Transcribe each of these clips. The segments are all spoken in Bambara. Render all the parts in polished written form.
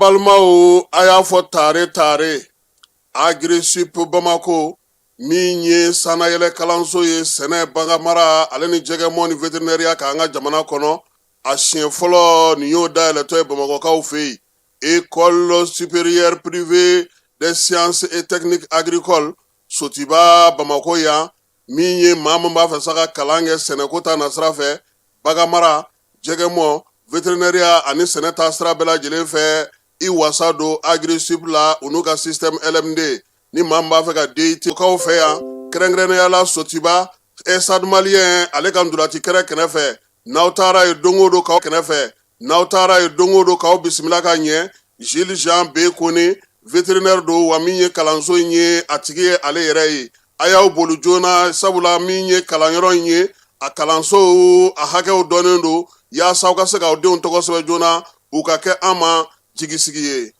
balmao aya fo tare Agri-Sup Bamako min ye sanayɛlɛ kalanso ye sɛnɛ bangamara ale ni jɛgɛmɔ ni vétérinaire ka an ka jamana kɔnɔ a siɲɛ fɔlɔ nin y'o dayɛlɛtɔ ye bamakɔkaw fɛ yen école supérieure privée des sciences et techniques agricoles Sotiba Bamako yan min ye maa min b'a fɛ sa ka kalan kɛ sɛnɛko ta nasira fɛ bagamara jɛgɛmɔ vétérinaire ani sɛnɛ ta sira bɛɛ lajɛlen fɛ i wasa don Agri-Sup la u n'u ka système LMD ni maa min b'a fɛ ka DIT kaw fɛ yan kɛrɛnkɛrɛnnenya la Sotiba Stade Malien ale ka ndulati kɛrɛ kɛnɛfɛ n'aw taara ye don o don k'aw kɛnɛfɛ n'aw taara ye don o don k'aw bisimila ka ɲɛ Jules Jean B Kone vétérinaire don wa min ye kalanso in ye a tigi ye ale yɛrɛ ye a y'aw boli joona sabula min ye kalanyɔrɔ in ye a kalanso a hakɛw dɔnnen don yaasa aw ka se k'aw denw tɔgɔ sɛbɛn joona u ka kɛ an ma jigisigi ye.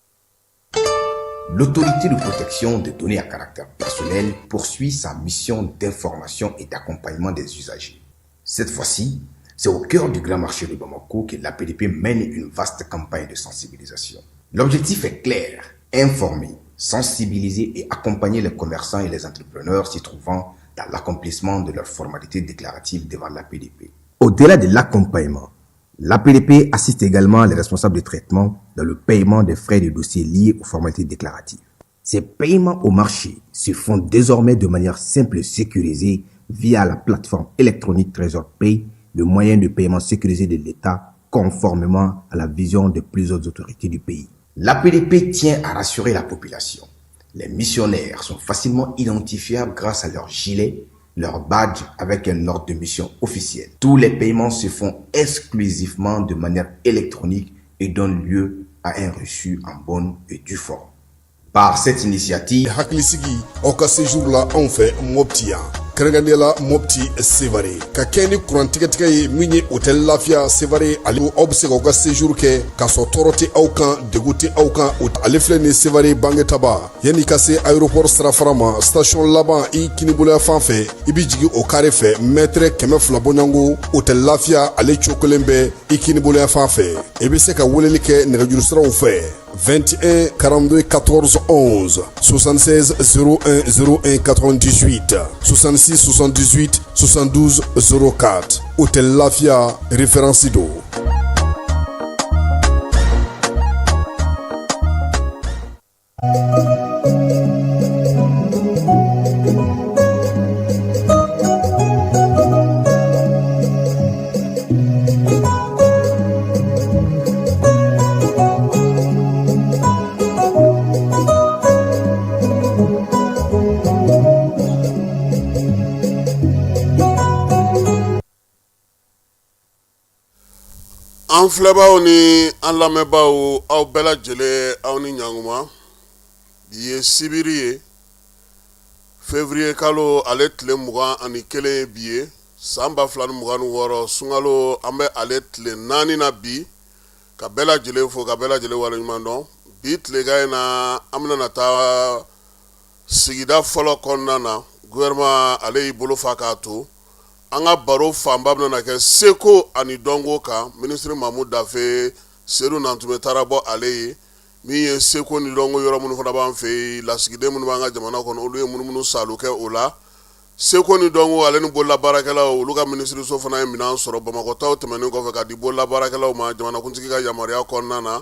L'autorité de protection des données à caractère personnel poursuit sa mission d'information et d'accompagnement des usagers. Cette fois-ci, c'est au cœur du grand marché de Bamako que l'APDP mène une vaste campagne de sensibilisation. L'objectif est clair, informer, sensibiliser et accompagner les commerçants et les entrepreneurs s'y trouvant dans l'accomplissement de leurs formalités déclaratives devant l'APDP. Au-delà de l'accompagnement, l'APDP assiste également les responsables de traitement dans le paiement des frais de dossiers liés aux formalités déclaratives. Ces paiements au marché se font désormais de manière simple et sécurisée via la plateforme électronique Trésor Pay, le moyen de paiement sécurisé de l'État conformément à la vision de plusieurs autorités du pays. L'APDP tient à rassurer la population. Les missionnaires sont facilement identifiables grâce à leur gilet, leur badge avec un ordre de mission officiel. Tous les paiements se font exclusivement de manière électronique et donnent lieu à un reçu en bonne et due forme. Par cette initiative, hakilisigi aw ka séjour la anw fɛ Mopti yan kɛrɛnkɛrɛnnenya la Mopti Sevare ka kɛ ni kurantigɛtigɛ ye min ye hôtel Lafiya Sevare ale aw bɛ se k'aw ka séjour kɛ k'a sɔrɔ tɔɔrɔ tɛ aw kan degun tɛ aw kan ale filɛ nin Sevare bangetaba yanni ka se aéroport sirafara ma station laban i kiniboloya fan fɛ i bɛ jigin o carré fɛ mètre 200 bɔɲango hôtel Lafiya ale cokolen bɛ i kiniboloya fan fɛ i bɛ se ka weleli kɛ nɛgɛjuru siraw fɛ 21 42 14 11 76 01 01 98 66 78 72 04 Hôtel Lafiya référence do. An filɛbaaw ni an lamɛnbaaw aw bɛɛ lajɛlen aw ni ɲanguma bi ye sibiri ye février kalo ale tile 21 ye bi ye san 2026 sunkalo an bɛ ale tile 4 na bi ka bɛɛ lajɛlen fo ka bɛɛ lajɛlen waleɲuman dɔn bi tilegan in na an bɛna taa sigida fɔlɔ kɔnɔna na gouvernement ale y'i bolo fa k'a to an ka baro fanba bɛna kɛ seko ani dɔnko kan ministre Mamu Dafe Seydou Nantume taara bɔ ale ye min ye seko ni dɔnko yɔrɔ minnu fana b'an fɛ yen lasigiden minnu b'an ka jamana kɔnɔ olu ye munumunu salo kɛ o la seko ni dɔnko ale ni bololabaarakɛlaw olu ka ministreso fana ye minɛn sɔrɔ Bamakɔtaw tɛmɛnen kɔfɛ ka di bololabaarakɛlaw ma jamanakuntigi ka yamaruya kɔnɔna na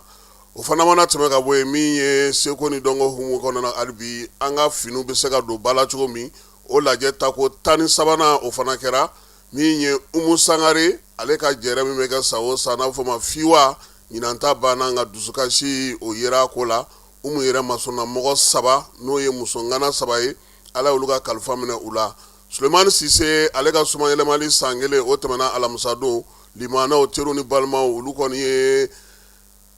o fana mana tɛmɛ ka bɔ yen min ye seko ni dɔnko hukumu kɔnɔna na hali bi an ka finiw bɛ se ka don ba la cogo min o lajɛ tako 13 o fana kɛra min ye Umu Sangare ale ka jɛrɛ min bɛ kɛ san o san n'a fɔ ma fiwa ɲinanta banna nka dusukasi o yera ko la Umu yɛrɛ masɔnna mɔgɔ 3 n'o ye musongana 3 ye ala olu ka kalifa minɛ u la Sulemani Sise ale ka suma yɛlɛmali san 1 o tɛmɛna alamisa don limanaw teriw ni balimaw olu kɔni ye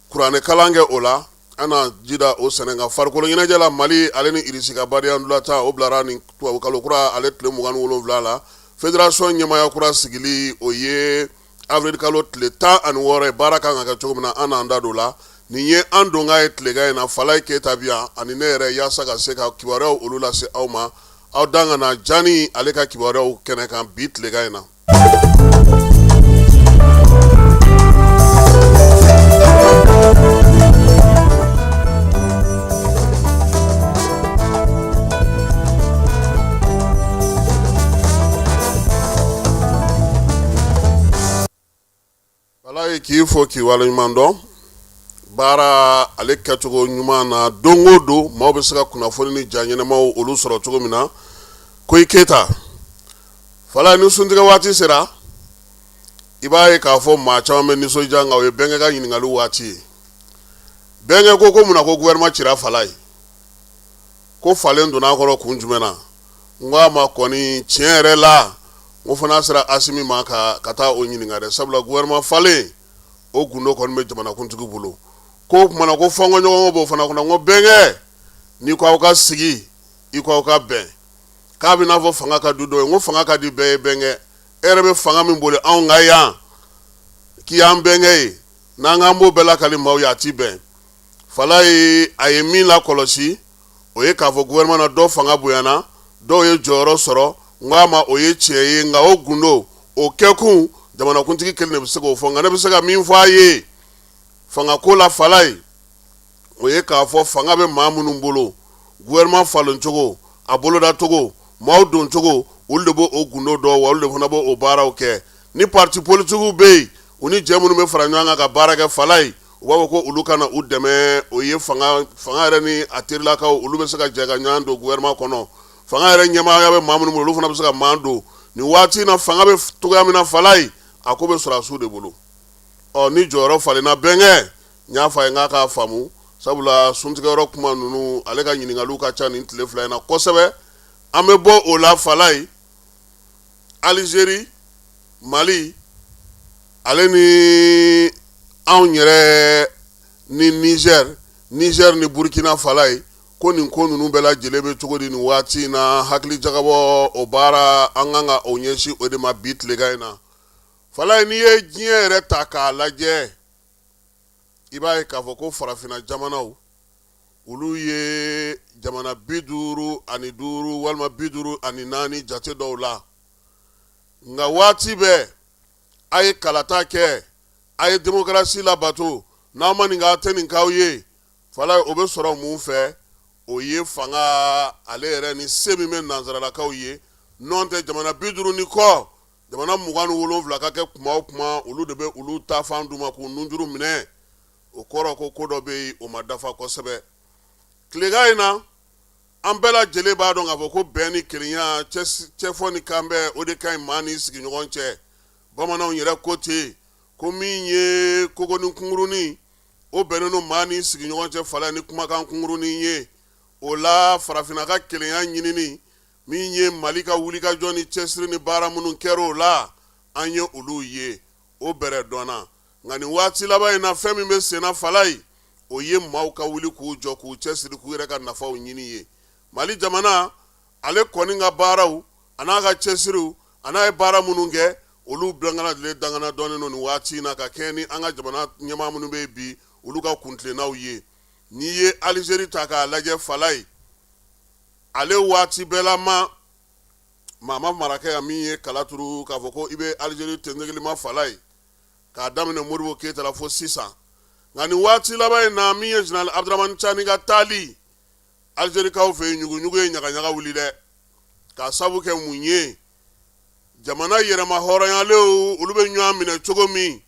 kuranɛ kalan kɛ o la ana jida o sɛnɛga farikolo ɲɛnajɛ la Mali ale ni Irisi ka bariyandulata o bilara ni tubabu kalo kura ale tile 27 la fédération ɲɛmaya kura sigili o ye avril kalo tile 16 baara kan ka kɛ cogo min na an n'an da don la nin ye an don ka ye tilegan in na Falaye Keyita bi yan ani ne yɛrɛ yaasa ka se ka kibaruyaw olu lase aw ma aw dan ka na Jani ale ka kibaruyaw kɛnɛ kan bi tilegan in na. k'i fo k'i waleɲuman dɔn baara ale kɛcogo ɲuman na don o don maaw bɛ se ka kunnafoni ni ja ɲɛnɛmaw olu sɔrɔ cogo min na Koyi Keyita fala ni suntigɛ waati sera i b'a ye k'a fɔ maa caman bɛ nisɔndiya nka o ye bɛnkɛ ka ɲininkali waati ye bɛnkɛ ko mun na ko gouvernement cira fala ye ko falen donna a kɔrɔ kun jumɛn na n ko a ma kɔni tiɲɛ yɛrɛ la n ko fana sera Asimi ma ka taa o ɲininka dɛ sabula gouvernement falen o gundo kɔni bɛ jamanakuntigi bolo ko kuma na ko fɔnkɔɲɔgɔn b'o fana kɔnɔ n ko bɛnkɛ ni ko aw ka sigi i ko aw ka bɛn k'a bɛ n'a fɔ fanga ka du dɔ ye n ko fanga ka di bɛɛ ye bɛnkɛ e yɛrɛ bɛ fanga min boli anw ka yan k'i y'an bɛnkɛ ye n'an k'an b'o bɛɛ lakali maaw ye a ti bɛn fala ye a ye min lakɔlɔsi o ye k'a fɔ gouvernement na dɔ fanga bonyana dɔw ye jɔyɔrɔ sɔrɔ n k'a ma o ye tiɲɛ ye nka o gundo o kɛkun jamanakuntigi kelen de bɛ se k'o fɔ nka ne bɛ se ka min fɔ a ye fangako la fala ye o ye k'a fɔ fanga bɛ maa minnu bolo gouvernement falen cogo a boloda cogo maaw don cogo olu de b'o gundo dɔn wa olu de fana b'o baaraw kɛ ni parti politigiw bɛ yen u ni jɛ minnu bɛ fara ɲɔgɔn kan ka baara kɛ fala ye u b'a fɔ ko olu kana u dɛmɛ o ye fanga yɛrɛ ni a terilakaw olu bɛ se ka jɛ ka ɲɔgɔn don gouvernement kɔnɔ fanga yɛrɛ ɲɛmaaya bɛ maa minnu bolo olu fana bɛ se ka maa don nin waati in na fanga bɛ togoya min na fala ye a ko bɛ sɔrɔdasiw de bolo ni jɔyɔrɔ falenna bɛnkɛ n y'a fɔ a ye n k'a k'a faamu sabula suntigɛyɔrɔ kuma ninnu ale ka ɲininkaliw ka ca nin tile fila in na kosɛbɛ an bɛ bɔ o la fala ye Algérie Mali ale ni anw yɛrɛ ni Niger ni Burkina fala ye ko nin ko ninnu bɛɛ lajɛlen bɛ cogo di nin waati in na hakili jagabɔ o baara an kan ka o ɲɛsin o de ma bi tilegan in na fala ye n'i ye diɲɛ yɛrɛ ta k'a lajɛ i b'a ye k'a fɔ ko farafinna jamanaw olu ye jamana 55 walima 54 jate dɔw la nka waati bɛɛ a ye kalata kɛ a ye démocratie labato n'aw ma nin kɛ a tɛ nin k'aw ye fala o bɛ sɔrɔ mun fɛ o ye fanga ale yɛrɛ ni se min bɛ nanzaralakaw ye n'o tɛ jamana 50 ni kɔ jamana 27 ka kɛ kuma o kuma olu de bɛ olu ta fan d'u ma k'u nunjuru minɛ o kɔrɔ ko dɔ bɛ yen o ma dafa kosɛbɛ tilegan in na an bɛɛ lajɛlen b'a dɔn k'a fɔ ko bɛn ni kelenya cɛfɔ ni kanbɛn o de ka ɲi maa ni sigiɲɔgɔn cɛ bamananw yɛrɛ ko ten ko min ye kogo ni kunkurunin o bɛnnen don maa ni sigiɲɔgɔn cɛ fala ni kumakan kunkurunin ye o la farafinna ka kelenya ɲinini min ye Mali ka wulikajɔ ni cɛsiri ni baara minnu kɛra o la an ye olu ye o bɛrɛ dɔnna nka nin waati laban in na fɛn min bɛ senna fala ye o ye maaw ka wuli k'u jɔ k'u cɛsiri k'u yɛrɛ ka nafaw ɲini ye Mali jamana ale kɔni ka baaraw a n'a ka cɛsiriw a n'a ye baara minnu kɛ olu bɛnkana dangana dɔɔnin nin waati in na ka kɛ ni an ka jamana ɲɛmaa minnu bɛ bi olu ka kuntilennaw ye n'i ye Algérie ta k'a lajɛ fala ye ale waati bɛɛ la maa ma marakɛ ya min ye kala turu k'a fɔ ko i bɛ Algérie tɛnɛgelima fala ye k'a daminɛ Modibo Keyita la fo sisan nka nin waati laban in na min ye Général Abdramane Tchani ka taali Algérie kaw fɛ yen ɲuguɲugu ye ɲagaɲaga wuli dɛ k'a sabu kɛ mun ye jamana yɛrɛma hɔrɔnyalew olu bɛ ɲɔgɔn minɛ cogo min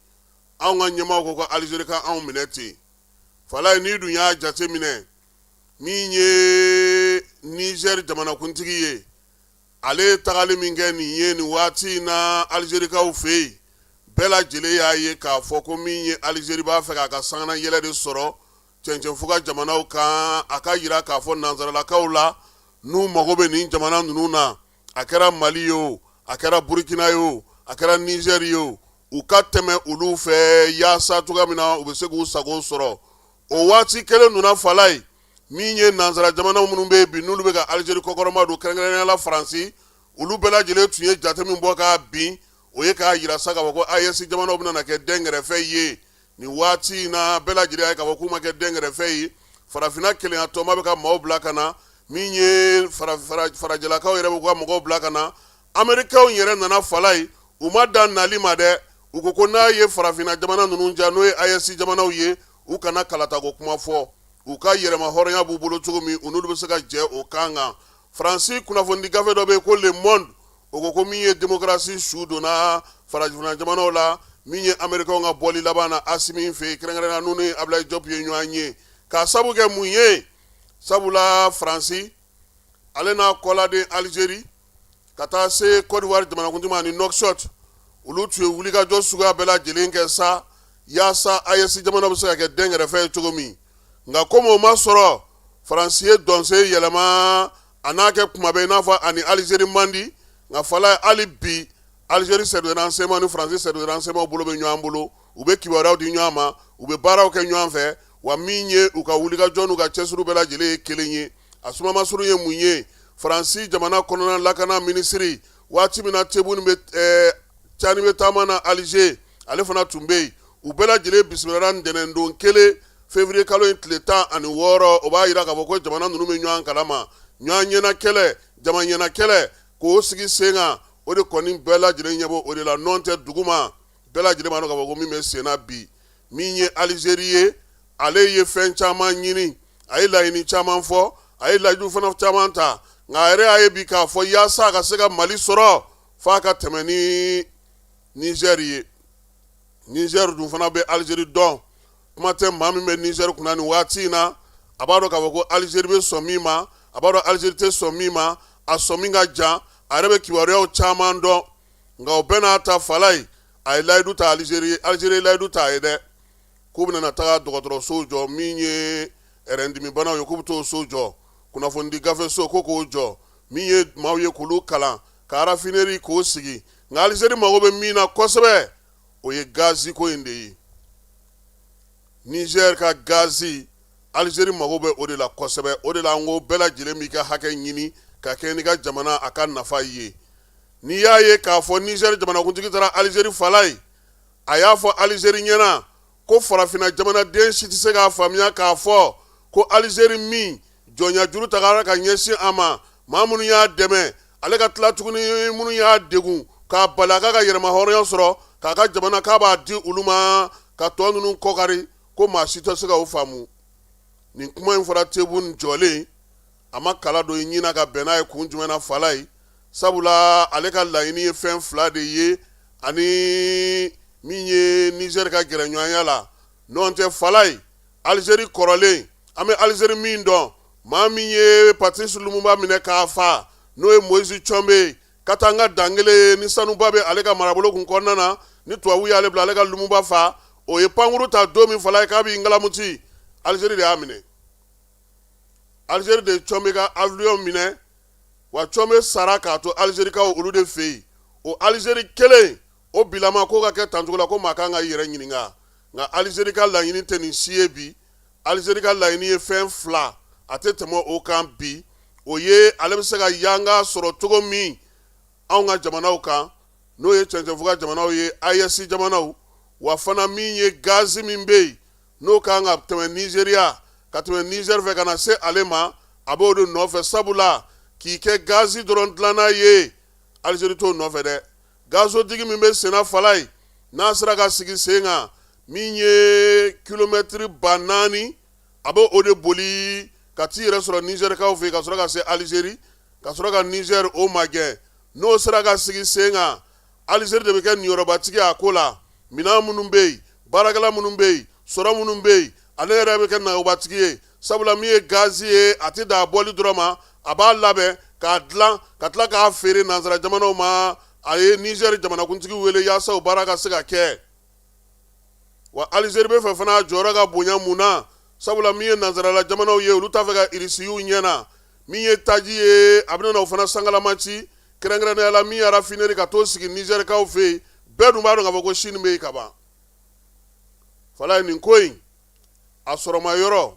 anw ka ɲɛmaaw ko ko Algérie ka anw minɛ ten fala ye n'i dun y'a jate minɛ min ye Niger jamanakuntigi ye ale tagali min kɛ nin ye nin waati in na Algérie kaw fɛ yen bɛɛ lajɛlen y'a ye k'a fɔ ko min ye Algérie b'a fɛ k'a ka sangana yɛlɛ de sɔrɔ cɛncɛnfuga jamanaw kan a ka yira k'a fɔ nanzaralakaw la n'u mago bɛ nin jamana ninnu na a kɛra Mali ye o a kɛra Burkina ye o a kɛra Niger ye o u ka tɛmɛ olu fɛ yaasa cogoya min na u bɛ se k'u sago sɔrɔ o waati kelen donna fala ye min ye nanzara jamana minnu bɛ bi n'olu bɛ ka Algérie kɔkɔrɔma don kɛrɛnkɛrɛnnenya la Faransi olu bɛɛ lajɛlen tun ye jate min bɔ k'a bin o ye k'a yira sa k'a fɔ ko AES jamanaw bɛna kɛ dɛnkɛrɛfɛ ye nin waati in na bɛɛ lajɛlen ye k'a fɔ k'u ma kɛ dɛnkɛrɛfɛ ye farafinna kelenya tɔma bɛ ka maaw bila ka na min ye farajɛlakaw yɛrɛ bɛ ka mɔgɔw bila ka na Amerikɛnw yɛrɛ nana fala ye u ma dan nali ma dɛ u ko n'a ye farafinna jamana ninnu ja n'o ye AES jamanaw ye u kana kalatago kuma fɔ u ka yɛrɛma hɔrɔnya b'u bolo cogo min u n'olu bɛ se ka jɛ o kan kan Faransi kunnafoni gafe dɔ bɛ yen ko Le Monde o ko min ye démocratie su donna farafinna jamanaw la min ye américain ka bɔli laban na Asimi fɛ kɛrɛnkɛrɛnna n'u ni Ablaye Diop ye ɲɔgɔn ye k'a sabu kɛ mun ye sabula Faransi ale n'a kɔladen Algérie ka taa se Côte d'Ivoire jamanakuntigi ma ni Nouakchott olu tun ye wulikajɔ suguya bɛɛ lajɛlen kɛ sa yaasa AES jamana bɛ se ka kɛ dɛnkɛrɛfɛ ye cogo min nka komi o ma sɔrɔ Faransi ye dɔnse yɛlɛma a n'a kɛ kuma bɛɛ i n'a fɔ ani Algérie man di nka fala ye hali bi Algérie service de renseignement ni Faransi service de renseignement bolo bɛ ɲɔgɔn bolo u bɛ kibaruyaw di ɲɔgɔn ma u bɛ baaraw kɛ ɲɔgɔn fɛ wa min ye u ka wulikajɔ n'u ka cɛsiriw bɛɛ lajɛlen ye kelen ye a sumamasuru ye mun ye Faransi jamana kɔnɔna lakana minisiri waati min na Tebboune bɛ Tchani bɛ taama na Alger ale fana tun bɛ yen u bɛɛ lajɛlen bisimilala ntɛnɛndon kelen février kalo in tile 16 o b'a jira k'a fɔ ko jamana ninnu bɛ ɲɔgɔn kalama ɲɔgɔn ɲɛna kɛlɛ jama ɲɛna kɛlɛ k'o sigi sen kan o de kɔni bɛɛ lajɛlen ɲɛ bɔ o de la nɔn tɛ duguma bɛɛ lajɛlen b'a dɔn k'a fɔ ko min bɛ sen na bi min ye Algérie ye ale ye fɛn caman ɲini a ye laɲini caman fɔ a ye layidu fana caman ta nka a yɛrɛ y'a ye bi k'a fɔ yaasa a ka se ka Mali sɔrɔ f'a ka tɛmɛ ni Niger ye Niger dun fana bɛ Algérie dɔn kuma tɛ maa min bɛ Niger kunna nin waati in na a b'a dɔn k'a fɔ ko Algérie bɛ sɔn min ma a b'a dɔn Algérie tɛ sɔn min ma a sɔn min ka jan a yɛrɛ bɛ kibaruyaw caman dɔn nka o bɛɛ n'a ta fala ye a ye layidu ta Algérie ye layidu ta a ye dɛ k'u bɛna taga dɔgɔtɔrɔsow jɔ min ye rɛndimibanaw ye k'u bɛ t'o so jɔ kunnafonidi gafeso ko k'o jɔ min ye maaw ye k'olu kalan ka rafineri k'o sigi nka Algérie mago bɛ min na kosɛbɛ o ye gazi ko in de ye Niger ka gazi Algérie mago bɛ o de la kosɛbɛ o de la an ko bɛɛ lajɛlen b'i ka hakɛ ɲini ka kɛ n'i ka jamana a ka nafa ye n'i y'a ye k'a fɔ Niger jamanakuntigi taara Algérie fala ye a y'a fɔ Algérie ɲɛna ko farafinna jamanaden si tɛ se k'a faamuya k'a fɔ ko Algérie min jɔnya juru tagara ka ɲɛsin a ma maa minnu y'a dɛmɛ ale ka tila tuguni minnu y'a degun k'a bali a ka yɛrɛma hɔrɔnya sɔrɔ k'a ka jamana k'a b'a di olu ma ka tɔ ninnu kɔkari ko maa si tɛ se ka o faamu nin kuma in fɔra Tebboune jɔlen a ma kala don i ɲina ka bɛn n'a ye kun jumɛn na fala ye sabula ale ka laɲini ye fɛn fila de ye ani min ye Niger ka gɛrɛɲɔgɔnya la n'o tɛ fala ye Algérie kɔrɔlen an bɛ Algérie min dɔn maa min ye Patrice Lumumba minɛ k'a fa n'o ye Moïse Tchombe ka taa an ka dangele ni sanuba bɛ ale ka marabolo kun kɔnɔna na ni tubabu y'ale bila ale ka Lumumba fa o ye pankuru ta don min fala ye k'a b'i ngalamuti Algérie de y'a minɛ Algérie de Tchombe ka avion minɛ wa Tchombe sara k'a to Algérie kaw olu de fɛ yen o Algérie kelen o bilama ko ka kɛ tancogo la ko maa kan ka i yɛrɛ ɲininka nka Algérie ka laɲini tɛ nin si ye bi Algérie ka laɲini ye fɛn fila a tɛ tɛmɛ o kan bi o ye ale bɛ se ka yanga sɔrɔ cogo min anw ka jamanaw kan n'o ye cɛncɛnfo ka jamanaw ye AES jamanaw wa fana min ye gazi min bɛ yen n'o kan ka tɛmɛ Nizeriya ka tɛmɛ Niger fɛ ka na se ale ma a b'o de nɔfɛ sabula k'i kɛ gazi dɔrɔn dilanna ye Algérie t'o nɔfɛ dɛ gazotigi min bɛ senna fala ye n'a sera ka sigi sen kan min ye kilomɛtiri 4,000 a b'o o de boli ka t'i yɛrɛ sɔrɔ Nizerikaw fɛ ka sɔrɔ ka se Algérie ka sɔrɔ ka Niger o magɛn n'o sera ka sigi sen kan Algérie de bɛ kɛ niyɔrɔbatigi a ko la minɛn minnu bɛ yen baarakɛla minnu bɛ yen sɔrɔ minnu bɛ yen ale yɛrɛ bɛ kɛ nayɔbatigi ye sabula min ye gazi ye a tɛ dan a bɔli dɔrɔn ma a b'a labɛn k'a dilan ka tila k'a feere nanzara jamanaw ma a ye Niger jamanakuntigi wele yaasa o baara ka se ka kɛ wa Algérie bɛ fɛ fana a jɔyɔrɔ ka bonya mun na sabula min ye nanzarala jamanaw ye olu t'a fɛ ka irisiw ɲɛna min ye taji ye a bɛna o fana sangalamaci kɛrɛnkɛrɛnnenya la min ye rafineri ka t'o sigi Nizerikaw fɛ yen bɛɛ dun b'a dɔn k'a fɔ ko Sini bɛ yen ka ban fala ye nin ko in a sɔrɔma yɔrɔ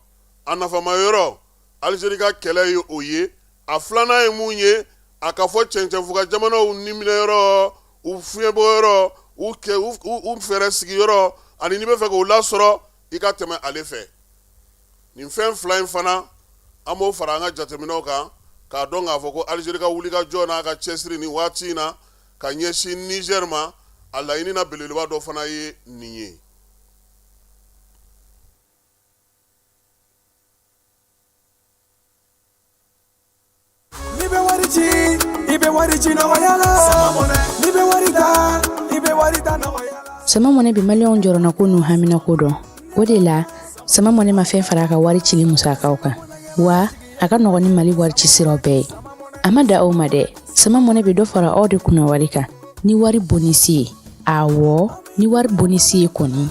a nafama yɔrɔ Algérie ka kɛlɛ ye o ye a filanan ye mun ye a ka fɔ cɛncɛnfuga jamanaw niminɛ yɔrɔ u fiɲɛbɔ yɔrɔ u fɛɛrɛ sigi yɔrɔ ani n'i bɛ fɛ k'o lasɔrɔ i ka tɛmɛ ale fɛ nin fɛn fila in fana an b'o fara an ka jateminɛw kan k'a dɔn k'a fɔ ko Algérie ka wulikajɔ n'a ka cɛsiri nin waati in na ka ɲɛsin Niger ma a laɲini na belebeleba dɔ fana ye nin ye sama mɔnɛ bi maliyɛnw jɔrɔna ko n'u hamina ko dɔn. O de la sama mɔnɛ ma fɛn fara a ka wari cili musakaw kan. Wa a ka nɔgɔn ni Mali wari ci siraw bɛɛ ye. A ma da aw ma dɛ. Sama mɔnɛ bi dɔ fara aw de kunna wari kan. Ni wari bonisi ye. Awɔ, ni wari bonisi ye kɔni.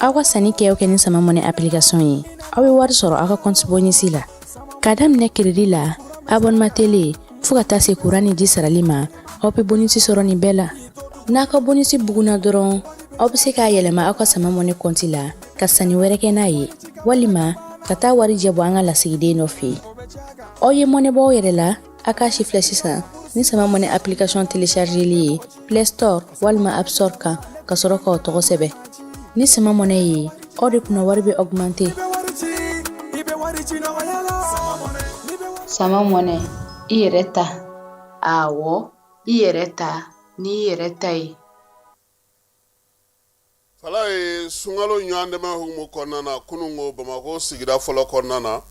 Aw ka sanni kɛ ni sama mɔnɛ application ye. Aw bɛ wari sɔrɔ aw ka compte bonisi la. Ka daminɛ crédit la, abonnement télé, fo ka taa se courant ni ji sarali ma, aw bɛ bonisi sɔrɔ nin bɛɛ la. N'a ka bonisi buguna dɔrɔn, aw bɛ se k'a yɛlɛma aw ka sama mɔnɛ compte la ka sanni wɛrɛ kɛ n'a ye. Walima ka taa wari jɛbɔ an ka lasigiden dɔ fɛ yen. Aw ye mɔnɛ bɔ aw yɛrɛ la, a k'a chiffre sisan ni sama mɔnɛ application téléchargeli ye Play Store walima App Store kan ka sɔrɔ k'aw tɔgɔ sɛbɛn. Ni sama mɔnɛ ye, aw de kunna wari bɛ augmenter. Sama mɔnɛ, i yɛrɛ ta. Awɔ, i yɛrɛ ta ni i yɛrɛ ta ye. Fala ye sunkalo ɲɔgɔn dɛmɛ hukumu kɔnɔna na kunungo Bamako sigida fɔlɔ kɔnɔna na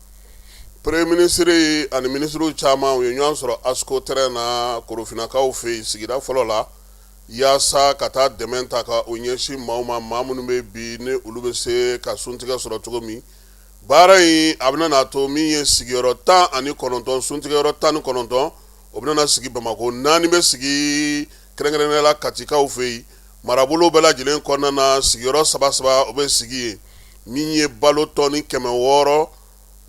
Premier ministre ani ministre caman u ye ɲɔgɔn sɔrɔ ASCO terrain na Korofinakaw fɛ yen sigida fɔlɔ la yaasa ka taa dɛmɛ ta ka o ɲɛsin maaw ma maa minnu bɛ bi ni olu bɛ se ka suntigɛ sɔrɔ cogo min. Baara in a bɛna n'a to min ye sigiyɔrɔ 19 suntigɛyɔrɔ 19 o bɛna sigi Bamako 4 bɛ sigi kɛrɛnkɛrɛnnenya la Katikaw fɛ yen marabolo bɛɛ lajɛlen kɔnɔna na sigiyɔrɔ 3 o bɛ sigi yen min ye balo tɔni 600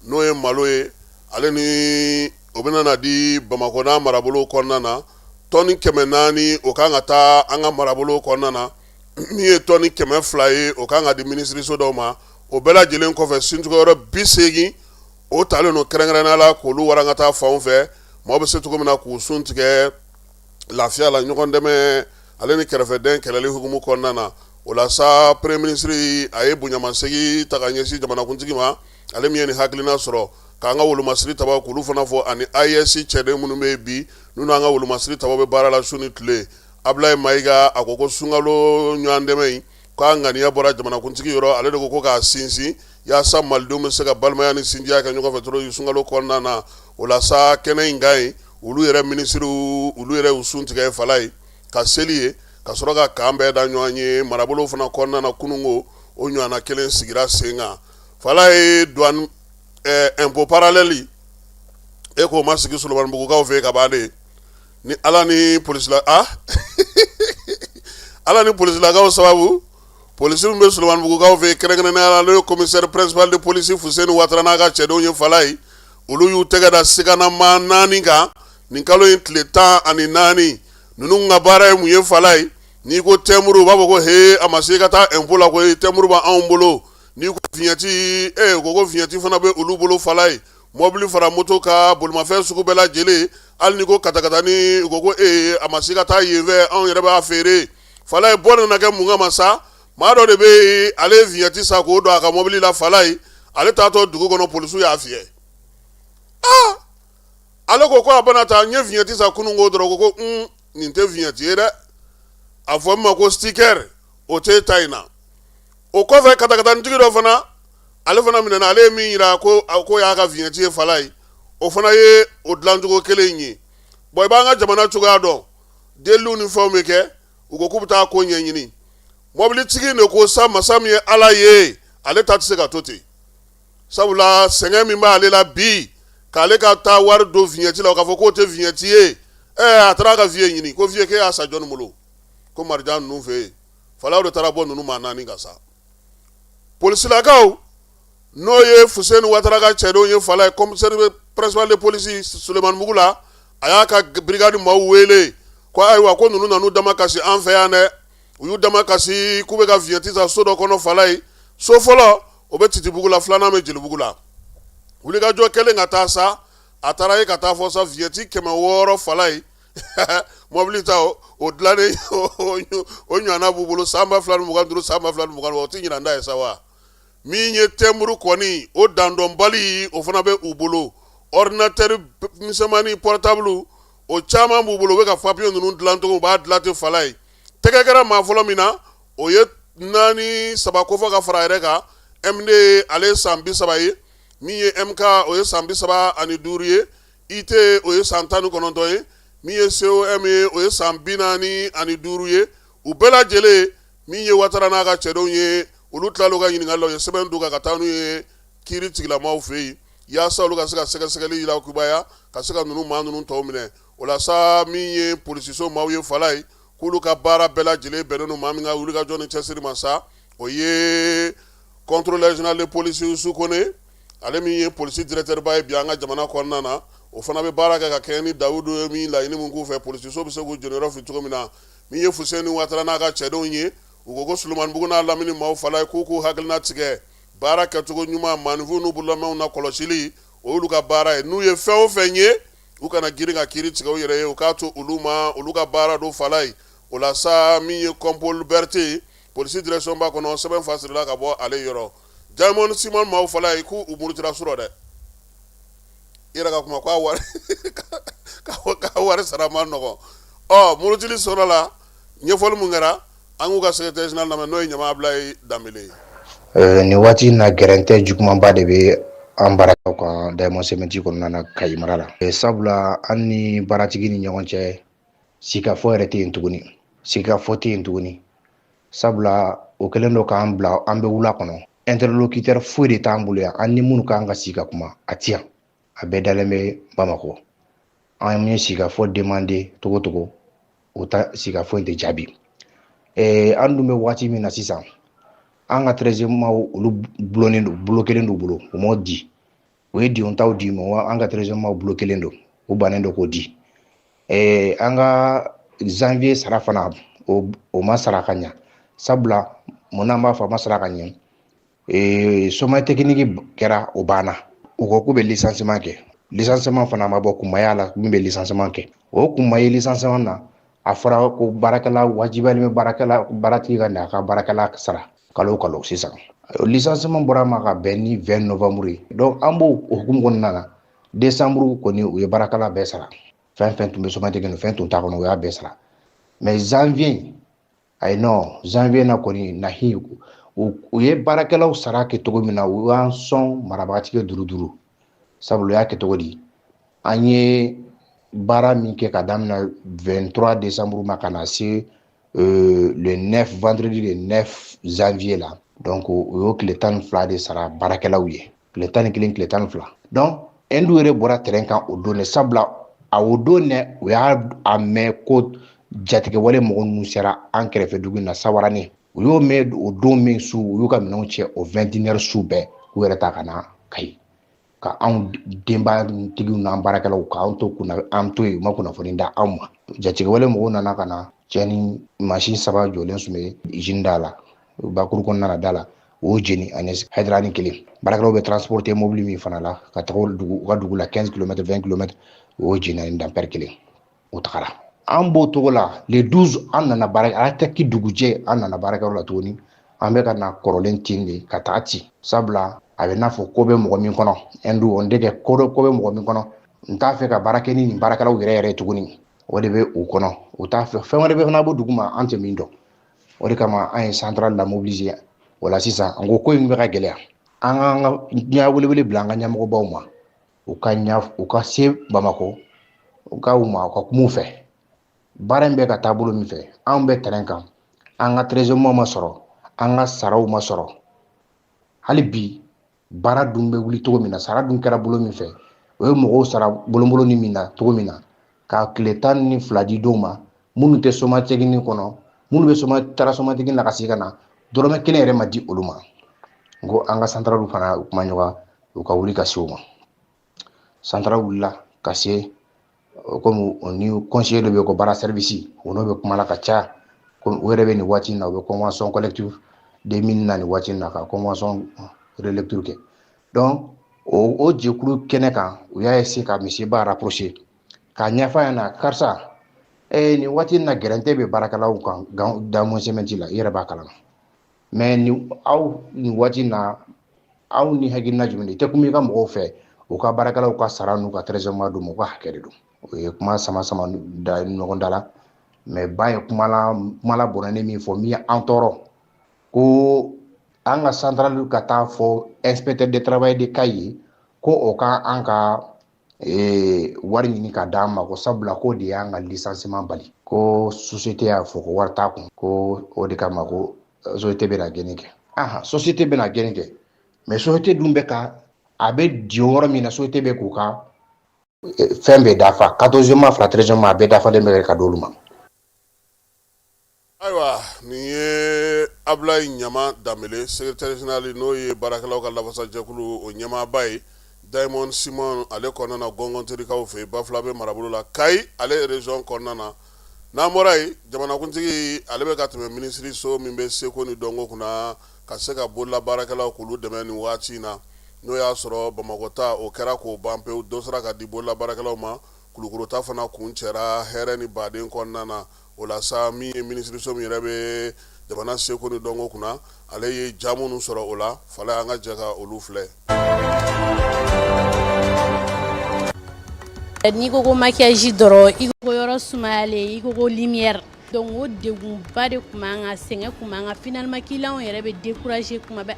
n'o ye malo ye ale ni o bɛna na di Bamako n'a marabolo kɔnɔna na tɔni 400 o kan ka taa an ka marabolo kɔnɔna na min ye tɔni 200 ye o kan ka di minisiriso dɔw ma. O bɛɛ lajɛlen kɔfɛ suntigɛyɔrɔ 80 o talen no kɛrɛnkɛrɛnnenya la k'olu warankata fanw fɛ maaw bɛ se cogo min na k'u suntigɛ lafiya la ɲɔgɔn dɛmɛ ale ni kɛrɛfɛden kɛlɛli hukumu kɔnɔna na. O la sa Premier ministre a ye bonyamasegi ta ka ɲɛsin jamanakuntigi ma ale min ye nin hakilina sɔrɔ k'an ka wolomasiri tabaw k'olu fana fɔ ani AES cɛden minnu bɛ bi n'u n'an ka wolomasiri tabaw bɛ baara la su ni tile. Ablaye Mayiga a ko ko sunkalo ɲɔgɔn dɛmɛ in k'a ŋaniya bɔra jamanakuntigi yɔrɔ ale de ko k'a sinsin yaasa malidenw bɛ se ka balimaya ni sinjiya kɛ ɲɔgɔn fɛ cogo di sunkalo kɔnɔna na. O la sa kɛnɛ in kan yen olu yɛrɛ minisiriw olu yɛrɛ y'u suntigɛ ye fala ye ka seli ye ka sɔrɔ ka kan bɛɛ da ɲɔgɔn ye marabolo fana kɔnɔna na kunungo o ɲɔgɔnna kelen sigira sen kan. Fala ye douane impôt parallèle e k'o ma sigi Solomanibugukaw fɛ ka ban de ni ala ni polisila ala ni polisilakaw sababu polisi min bɛ Solomanibugukaw fɛ kɛrɛnkɛrɛnnenya la n'o ye commissaire principal de police Fuseni Watara n'a ka cɛdenw ye fala ye olu y'u tɛgɛ da siganama 4 kan nin kalo in tile 14 ninnu ka baara ye mun ye fala ye n'i ko tɛmuru u b'a fɔ ko he a ma se ka taa impôt la koyi tɛmuru b'anw bolo n'i ko fiɲɛti ko fiɲɛti fana bɛ olu bolo fala ye mobili fara moto ka bolimafɛn sugu bɛɛ lajɛlen hali n'i ko katakatani u ko a ma se ka taa yen fɛ anw yɛrɛ b'a feere fala ye bɔ nana kɛ mun kama sa maa dɔ de bɛ ale fiɲɛti sa k'o don a ka mobili la fala ye ale taatɔ dugu kɔnɔ polisiw y'a fiyɛ ale ko a bɛna taa n ye fiɲɛti sa kunungo dɔrɔn ko nin tɛ fiɲɛti ye dɛ a fɔ min ma ko sticker o tɛ ta in na o kɔfɛ katakatanitigi dɔ fana ale fana minɛna ale ye min yira ko y'a ka fiɲɛti ye fala ye o fana ye o dilancogo kelen ye bon i b'an ka jamana cogoya dɔn deliliw ni fɛnw bɛ kɛ u ko k'u bɛ taa ko ɲɛɲini mobilitigi de ko sa masa min ye ala ye ale ta tɛ se ka to ten sabula sɛgɛn min b'ale la bi k'ale ka taa wari don fiɲɛti la o k'a fɔ k'o tɛ fiɲɛti ye a taara ka fiɲɛ ɲini ko fiɲɛ k'e y'a sa jɔnni bolo ko marijan ninnu fɛ yen falaw de taara bɔ ninnu maa 4 ka sa polisilakaw n'o ye Fuseni Watara ka cɛdenw ye fala ye commissaire principal de police Solomanibugu la a y'a ka brigade maaw wele ko ayiwa ko ninnu nan'u dama kasi an fɛ yan dɛ u y'u dama kasi k'u bɛ ka fiɲɛti sa so dɔ kɔnɔ fala ye so fɔlɔ o bɛ Titibugu la filanan bɛ Jelibugu la wulikajɔ kɛlen ka taa sa a taara ye ka taa fɔ sa fiɲɛti 600 fala ye mobili ta o dilannen o ɲɔgɔnna b'u bolo san 2025 san 2025 o tɛ ɲinɛ n'a ye sa wa min ye tɛmuru kɔni o dandɔnbali o fana bɛ u bolo ordinateur misɛnmanin portable o caman b'u bolo u bɛ ka papier ninnu dilan cogo u b'a dilan ten fala ye tɛgɛ kɛra maa fɔlɔ min na o ye 4 ko fɔ ka fara a yɛrɛ kan MD ale ye san 30 ye min ye MK o ye san 35 ye IT o ye san 19 ye min ye COM ye o ye san 45 ye u bɛɛ lajɛlen min ye Ouattara n'a ka cɛdenw ye olu tilala ka ɲininkali la u ye sɛbɛn d'u kan ka taa n'u ye kiiri tigilamaw fɛ yen yaasa olu ka se ka sɛgɛsɛgɛli lakubaya ka se ka ninnu maa ninnu tɔw minɛ o la sa min ye polisiso maaw ye fala ye k'olu ka baara bɛɛ lajɛlen bɛnnen don maa min ka wulikajɔ ni cɛsiri ma sa o ye contrôleur général de police Youssou Kone ale min ye polisi directeur ba ye bi an ka jamana kɔnɔna na o fana bɛ baara kɛ ka kɛɲɛ ni Dawudu ye min laɲini min k'u fɛ polisiso bɛ se k'u jɔyɔrɔ fi cogo min na min ye Fuseni Ouattara n'a ka cɛdenw ye u ko ko Sulemani n'a lamini maaw fala ye k'u k'u hakilina tigɛ baara kɛcogo ɲuman maanifinw n'u bolomɛnw na kɔlɔsili o y'olu ka baara ye n'u ye fɛn o fɛn ye u kana girin ka kiiri tigɛ u yɛrɛ ye u k'a to olu ma olu ka baara do fala ye o la sa min ye Compol Berté polisi direction ba kɔnɔ sɛbɛn fasirila ka bɔ ale yɔrɔ Diamond Simon maaw fala ye k'u murutira surɔ dɛ i yɛrɛ ka kuma k'a wari k'a wari sara ma nɔgɔn murutili sɔrɔ la ɲɛfɔli mun kɛra an k'u ka secrétaire général lamɛn n'o ye Ɲama Ablaye Dambele ye nin waati in na gɛrɛntɛ jugumanba de bɛ an baarakaw kan Diamond Cement kɔnɔna na Kayi mara la sabula an ni baaratigi ni ɲɔgɔn cɛ sikafɔ yɛrɛ tɛ yen tuguni sikafɔ tɛ yen tuguni sabula o kɛlen don k'an bila an bɛ wula kɔnɔ interlocuteur foyi de t'an bolo yan an ni minnu kan ka sigi ka kuma a ti yan a bɛɛ dalen bɛ Bamakɔ an ye sikafɔ demande togo togo o ta sikafɔ in tɛ jaabi an dun bɛ waati min na sisan an ka 13e maaw olu bulonnen don bulo kelen don bolo o m'o di o ye diontaw di ma an ka 13e maaw bulo kelen don o bannen don k'o di an ka janvier sara fana o ma sara ka ɲa sabula mun n'an b'a fɔ a ma sara ka ɲɛ chômage technique kɛra o banna u ko k'u bɛ licenciement kɛ licenciement fana ma bɔ kunbaya la min bɛ licenciement kɛ o kunba ye licenciement na a fɔra ko baarakɛla wajibiyalen bɛ baaratigi ka na a ka baarakɛla sara kalo kalo sisan licenciement bɔra ma ka bɛn ni 20 novembre ye donc an b'o hukumu kɔnɔna na décembre kɔni u ye baarakɛla bɛɛ sara fɛn tun bɛ chômage technique fɛn tun t'a kɔnɔ u y'a bɛɛ sara mais janvier ayi non janvier na kɔni nahi u ye baarakɛlaw sara kɛ cogo min na u y'an sɔn marabagatigi duuru sabula u y'a kɛ cogo di an ye baara min kɛ ka daminɛ 23 décembre ma ka na se le 9 vendredi le 9 janvier la donc o y'o tile 12 de sara baarakɛlaw ye tile 11 tile 12 donc endu yɛrɛ bɔra terrain kan o don sabula a o don u y'a mɛn ko jatigɛwale mɔgɔ ninnu sera an kɛrɛfɛ dugu in na Sawarani u y'o mɛn o don min su u y'u ka minɛnw cɛ o 21h su bɛɛ k'u yɛrɛ ta ka na Kayi ka anw denbatigiw n'an baarakɛlaw k'an to an to yen u ma kunnafoni da anw ma jatigɛwale mɔgɔw nana ka na cɛ ni mansin 3 jɔlen sun bɛ usine da la bakuru kɔnɔna na da la o jeni ani Hayidara 1 baarakɛlaw bɛ transporter mobile min fana la ka taga u ka dugu la 15 km 20 km o jeni ani dampɛri 1 o tagara an b'o togo la le 12 an nana baara a tɛ ki dugujɛ an nana baarakɛyɔrɔ la tuguni an bɛ ka na kɔrɔlen tin de ka taa ci sabula a bɛ n'a fɔ ko bɛ mɔgɔ min kɔnɔ endu on dege ko bɛ mɔgɔ min kɔnɔ n t'a fɛ ka baara kɛ ni nin baarakɛlaw yɛrɛ tuguni o de bɛ u kɔnɔ u t'a fɛ fɛn wɛrɛ bɛ fana bɔ dugu ma an tɛ min dɔn o de kama an ye central la mobiliser o la sisan an ko in bɛ ka gɛlɛya an ka ɲɛ welewele bila an ka ɲɛmɔgɔbaw ma u ka se Bamakɔ u ka kum'u fɛ baara in bɛ ka taabolo min fɛ anw bɛ terrain kan an ka 13e ma sɔrɔ an ka saraw ma sɔrɔ hali bi baara dun bɛ wuli cogo min na sara dun kɛra bolo min fɛ o ye mɔgɔw sara bolonbolo ni min na cogo min na ka tile 12 di dɔw ma minnu tɛ chômage technique kɔnɔ minnu bɛ taara chômage technique la ka segin ka na dɔrɔmɛ 1 yɛrɛ ma di olu ma n ko an ka central fana kuma ɲɔgɔn u ka wuli ka se o ma central wulila ka se comme ni conseiller dɔ bɛ ko baara service o n'o bɛ kuma la ka caya o yɛrɛ bɛ nin waati in na u bɛ convention collective 2000 na nin waati in na ka convention relecture kɛ donc o jɛkulu kɛnɛ kan u y'a essayer ka monsieur ba rapprocher k'a ɲɛf'a ɲɛna karisa nin waati in na gɛrɛntɛ bɛ baarakɛlaw kan Diamond Cement la i yɛrɛ b'a kalama mais aw nin waati in na aw ni hakilina jumɛn de tɛ kuma i ka mɔgɔw fɛ u ka baarakɛlaw ka sara n'u ka trésor d'u ma u ka hakɛ de don o ye kuma sama da ɲɔgɔn da la mais ba ye kuma la bɔnɛni min fɔ min ye an tɔɔrɔ ko an ka central ka taa fɔ inspecteur de travail de Kayi ko o ka an ka wari ɲini ka d'an ma ko sabula ko de y'an ka licenciement bali ko société y'a fɔ ko wari t'a kun ko o de kama ko société bɛ na gɛnni kɛ société bɛ na gɛnni kɛ mais société dun bɛ ka a bɛ di yɔrɔ min na société bɛ k'u ka fɛn bɛɛ dafa 14e fila 13e a bɛɛ dafalen bɛ ka d'olu ma. Ayiwa nin ye Ablaye Ɲama Danbele secrétaire général n'o ye baarakɛlaw ka lafasajɛkulu o ɲɛmaaba ye Diamond Simon ale kɔnɔna na gɔngɔnterikaw fɛ Bafulabe marabolo la Kayi ale région kɔnɔna na n'an bɔra yen jamanakuntigi ale bɛ ka tɛmɛ minisiriso min bɛ seko ni dɔnko kunna ka se ka bolola baarakɛlaw k'olu dɛmɛ nin waati in na n'o y'a sɔrɔ Bamakɔ ta o kɛra k'o ban pewu dɔ sera ka di bolola baarakɛlaw ma Kulukoro ta fana kun cɛra hɛrɛ ni baden kɔnɔna na o la sa min ye minisiriso min yɛrɛ bɛ jamana seko ni dɔnko kunna ale ye ja minnu sɔrɔ o la fala an ka jɛ ka olu filɛ. N'i ko maquillage dɔrɔn i ko yɔrɔ sumayalen i ko lumière donc o degunba de tun b'an kan sɛgɛn tun b'an kan finalement client yɛrɛ bɛ décourager kuma bɛɛ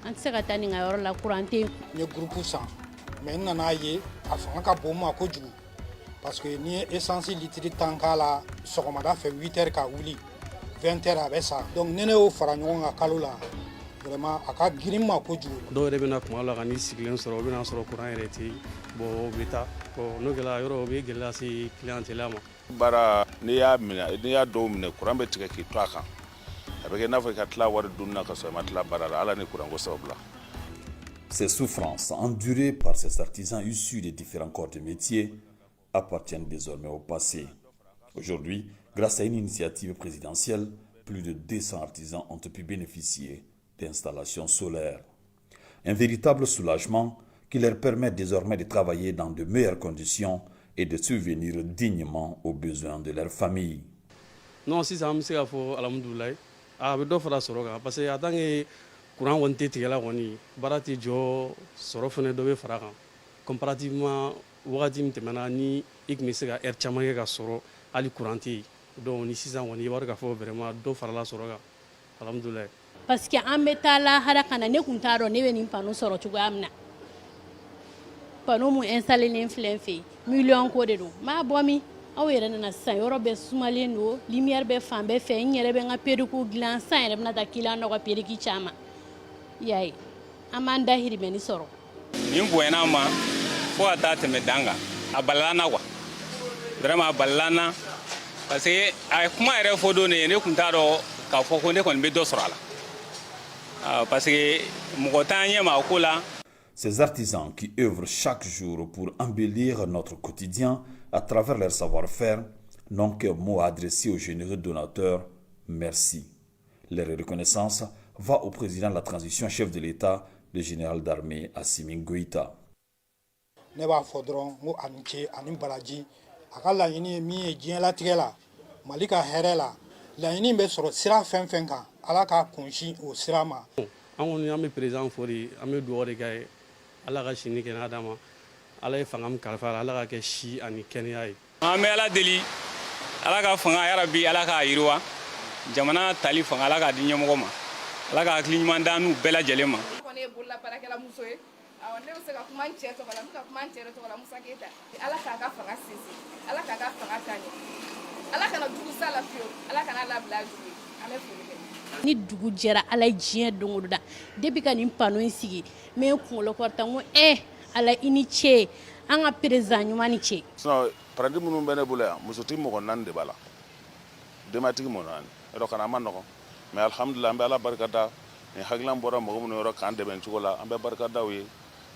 an tɛ se ka taa nin ka yɔrɔ la courant tɛ yen. N ye groupe san mais n nana ye a fanga ka bon ma kojugu parce que n'i ye essence litre 10 k'a la sɔgɔmada fɛ 8 heures ka wuli 20 heures a bɛ sa donc ni ne y'o fara ɲɔgɔn kan kalo la vraiment a ka girin ma kojugu. Dɔw yɛrɛ bɛna kuma la ka n'i sigilen sɔrɔ o bɛna sɔrɔ courant yɛrɛ tɛ yen bon o bɛ taa bon n'o kɛra yɔrɔ o bɛ gɛlɛya se clientèle ma. Baara n'i y'a dɔw minɛ courant bɛ tigɛ k'i to a kan a bɛ kɛ i n'a fɔ i ka tila wari dunni na ka sɔrɔ i ma tila baara la ala ni courant ko sababu la. Ces souffrances endurées par ces artisans issus des différents corps de métier appartiennent désormais au passé. Aujourd'hui, grâce à une initiative présidentielle, plus de 200 artisans ont pu bénéficier d'installations solaires. Un véritable soulagement qui leur permet désormais de travailler dans de meilleures conditions et de subvenir dignement aux besoins de leur famille. Non, si ça me fait alhamdoulilah, a bɛ dɔ fara sɔrɔ kan parce que en tant que courant kɔni tɛ tigɛ la kɔni baara tɛ jɔ sɔrɔ fana dɔ bɛ fara kan comparativement wagati min tɛmɛna ni i tun bɛ se ka heure caman kɛ ka sɔrɔ hali courant tɛ yen donc ni sisan kɔni i b'a dɔn k'a fɔ vraiment dɔ farala sɔrɔ kan alhamdoulilah. Parce que an bɛ taa lahara ka na ne tun t'a dɔn ne bɛ nin pano sɔrɔ cogoya min na pano mun installé len filɛ n fɛ yen miliyɔn ko de don m'a bɔ min aw yɛrɛ nana sisan yɔrɔ bɛɛ sumalen don lumière bɛ fan bɛɛ fɛ n yɛrɛ bɛ n ka perruque dilan san yɛrɛ bɛna taa client dɔ ka perruque caman i y'a ye an b'an da hirimɛni sɔrɔ. Nin bonyana ma fo ka taa tɛmɛ dan kan a balilana quoi vraiment a balilana parce que a ye kuma yɛrɛ fɔ don ne tun t'a dɔn k'a fɔ ko ne kɔni bɛ dɔ sɔrɔ a la parce que mɔgɔ t'an ɲɛ ma o ko la. Ces artisans qui œuvrent chaque jour pour embellir notre quotidien à travers leur savoir-faire n'ont qu'un mot à adresser aux généreux donateurs, merci. Leur reconnaissance va au président de la transition, chef de l'État, le général d'armée Assimi Goïta. Ne b'a fɔ dɔrɔn n ko ani ce ani baraji a ka laɲini ye min ye diɲɛlatigɛ la Mali ka hɛrɛ la laɲini bɛ sɔrɔ sira fɛn fɛn kan Ala k'a kunsi o sira ma. An kɔni an bɛ président fo de an bɛ dugawu de k'a ye Ala ka si ni kɛnɛya d'a ma Ala ye fanga min kalifa la Ala ka kɛ si ani kɛnɛya ye. An bɛ Ala deli Ala ka fanga yarabi Ala k'a yiriwa jamana tali fanga Ala k'a di ɲɛmɔgɔ ma Ala ka hakili ɲuman d'an n'u bɛɛ lajɛlen ma. Ne ye bololabaarakɛlamuso ye ne bɛ se ka kuma n cɛ tɔgɔ la n bɛ ka kuma n cɛ tɔgɔ la Musa Keyita Ala k'a ka fanga sinsin Ala k'a ka fanga taa ɲɛ Ala kana dugu sa la fiyewu Ala kana labila jugu an bɛ foli kɛ. Ni dugu jɛra Ala ye diɲɛ don o don da depuis ka nin pano in sigi n bɛ n kunkolo kɔrɔta n ko Ala i ni ce an ka président ɲuman ni ce. Sinon paradigme minnu bɛ ne bolo yan musotigi mɔgɔ 4 de b'a la denbatigi mɔgɔ 4 yɔrɔ kana a ma nɔgɔn mais alhamdulillah an bɛ Ala barika da ni hakilina bɔra mɔgɔ minnu yɔrɔ k'an dɛmɛ cogo la an bɛ barika da u ye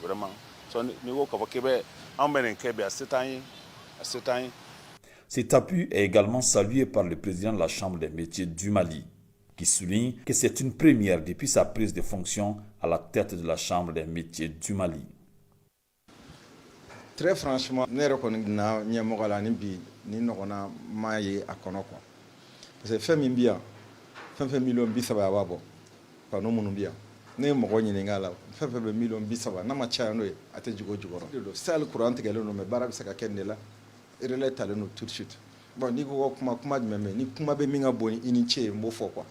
vraiment n'i ko k'a fɔ k'i bɛ an bɛ nin kɛ bi a se t'an ye a se t'an ye. Cet appui est également salué par le président de la Chambre des métiers du Mali, qui souligne que c'est une première depuis sa prise de fonction à la tête de la Chambre des métiers du Mali. Très franchement, ne yɛrɛ kɔni na ɲɛmɔgɔ la ni bi ni ɲɔgɔnna m'a ye a kɔnɔ quoi parce que fɛn min bɛ yan fɛn fɛn miliyɔn 30 a b'a bɔ pano minnu bɛ yan ne ye mɔgɔ ɲininka a la fɛn fɛn bɛ miliyɔn 30 n'a ma caya n'o ye a tɛ jugo jukɔrɔ sali courant tigɛlen don mais baara bɛ se ka kɛ nin de la relais talen don tout de suite bon n'i ko kuma jumɛn bɛ ni kuma bɛ min ka bon i ni ce n b'o fɔ quoi.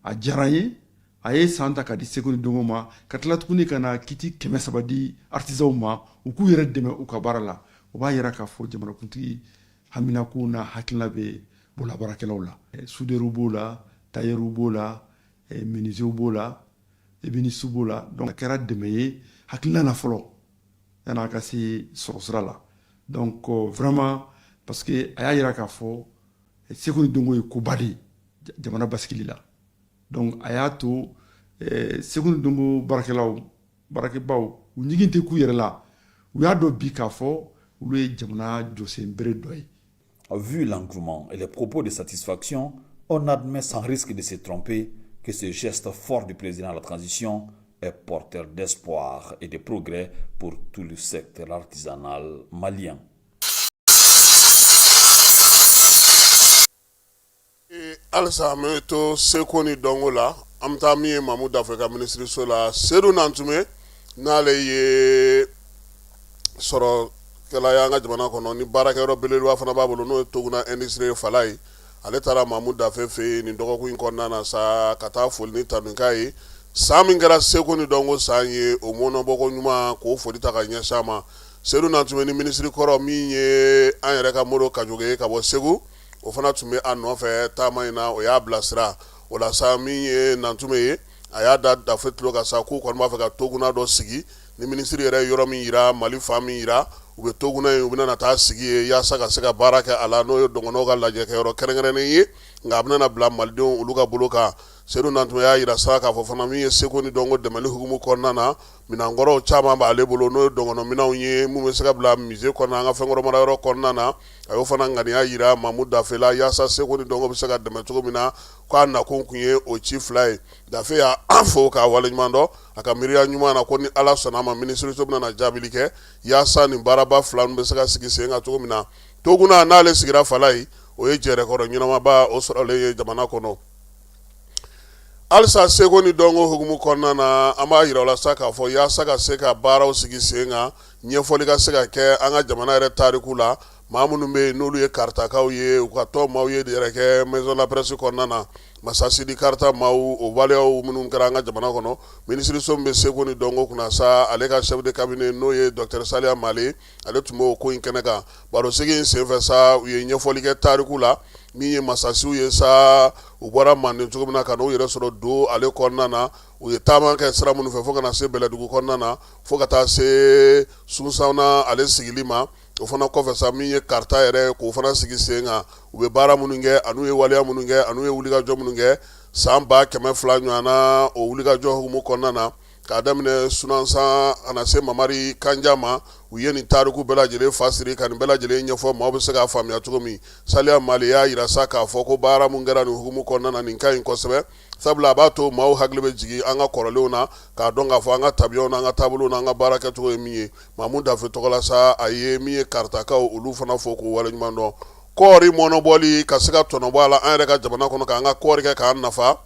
A diyara n ye a ye san ta ka di seko ni dɔnko ma ka tila tuguni ka na kiti 300 di artisans ma u k'u yɛrɛ dɛmɛ u ka baara la o b'a yira k'a fɔ jamanakuntigi haminako n'a hakilina bɛ bololabaarakɛlaw la soudeur b'o la tailleur b'o la menuisier b'o la ébéniste b'o la donc a kɛra dɛmɛ ye hakilina na fɔlɔ yan'a ka se sɔrɔ sira la donc vraiment parce que a y'a yira k'a fɔ Sékou ni Dongo ye koba de ye jamana basigili la donc a y'a to Sékou ni Dongo baarakɛbaw u ɲigin tɛ k'u yɛrɛ la u y'a dɔn bi k'a fɔ olu ye jamana jɔsen bere dɔ ye. Vu l'engouement et les propos de satisfaction, on admet sans risque de se tromper que ce geste fort du président de la transition est porteur d'espoir et de progrès pour tout le secteur artisanal malien. Alsa me to Sékou ni Dongo la amta mi Mahmoud Afrika ministre so la Seydou Nantume n'ale ye sɔrɔ kɛla y'an ka jamana kɔnɔ ni baarakɛyɔrɔ belebeleba fana b'a bolo n'o ye Toguna industrie fala ye ale taara Mahmoud Dafe fɛ yen nin dɔgɔkun in kɔnɔna na sa ka taa foli ni tanuka ye san min kɛra Sékou ni Dongo san ye o mɔnɔbɔko ɲuman k'o foli ta ka ɲɛsin a ma Seydou Nantume ni ministre kɔrɔ min ye an yɛrɛ ka Modibo Kajoge ye ka bɔ Segu o fana tun bɛ a nɔfɛ taama in na o y'a bilasira o la sa min ye Nantume ye a y'a da Dafe tulo kan sa k'u kɔni b'a fɛ ka Toguna dɔ sigi ni ministre yɛrɛ yɔrɔ min yira Mali fan min yira u bɛ Toguna ye u bɛna taa sigi ye yaasa ka se ka baara kɛ a la n'o ye dɔngɔnɔw ka lajɛkɛyɔrɔ kɛrɛnkɛrɛnnen ye nka a bɛna bila malidenw olu ka bolo kan Seydou Nantume y'a yira sa k'a fɔ fana min ye Sékou ni Dongo dɛmɛli hukumu kɔnɔna na minɛnkɔrɔw caman b'ale bolo n'o ye dɔngɔnɔminɛnw ye mun bɛ se ka bila musée kɔnɔna an ka fɛnkɔrɔmarayɔrɔ kɔnɔna na a y'o fana ŋaniya yira Mahmoud Dafe la yaasa Sékou ni Dongo bɛ se ka dɛmɛ cogo min na k'a nakun kun ye o ci fila ye Dafe y'a fo k'a waleɲuman dɔn a ka miiriya ɲuman na ko ni Ala sɔnna a ma minisiriso bɛna jaabili kɛ yaasa nin baaraba fila ninnu bɛ se ka sigi sen kan cogo min na Toguna n'ale sigira fala ye o ye jɛrɛkɔrɔ ɲɛnamaba o sɔrɔlen ye jamana kɔnɔ alisa Sékou ni Dongo hukumu kɔnɔna na an b'a yira o la sa k'a fɔ yaasa ka se ka baaraw sigi sen kan ɲɛfɔli ka se ka kɛ an ka jamana yɛrɛ tariku la maa minnu bɛ yen n'olu ye karitakaw ye u ka tɔn maaw ye yɛrɛ kɛ maison de la presse kɔnɔna na Massa Sidi Karita maaw o waleyaw minnu kɛra an ka jamana kɔnɔ minisiriso min bɛ Sékou ni Dongo kunna sa ale ka chef de cabinet n'o ye Dr Saliya Male ale tun b'o ko in kɛnɛ kan barosigi in senfɛ sa u ye ɲɛfɔli kɛ tariku la min ye masasiw ye sa u bɔra Manden cogo min na ka n'u yɛrɛ sɔrɔ do ale kɔnɔna na u ye taama kɛ sira minnu fɛ fo ka na se Bɛlɛdugu kɔnɔna na fo ka taa se Sunsanna ale sigili ma o fana kɔfɛ sa min ye Karita yɛrɛ k'o fana sigi sen kan u bɛ baara minnu kɛ an'u ye waleya minnu kɛ an'u ye wulikajɔ minnu kɛ san 200 ɲɔgɔnna o wulikajɔ hukumu kɔnɔna na k'a daminɛ Sunansan ana se Mamari Kanja ma u ye nin tariku bɛɛ lajɛlen fasiri ka nin bɛɛ lajɛlen ɲɛfɔ maaw bɛ se k'a faamuya cogo min Saliya Male y'a yira sa k'a fɔ ko baara mun kɛra nin hukumu kɔnɔna na nin ka ɲi kosɛbɛ sabula a b'a to maaw hakili bɛ jigin an ka kɔrɔlenw na k'a dɔn k'a fɔ an ka tabiyaw n'an ka taabolow n'an ka baara kɛcogo ye min ye Mahmoud Dafe tɔgɔ la sa a ye min ye karitakaw olu fana fɔ k'o waleɲuman dɔn kɔɔri mɔnɔbɔli ka se ka tɔnɔbɔ a la an yɛrɛ ka jamana kɔnɔ k'an ka kɔɔri kɛ k'an nafa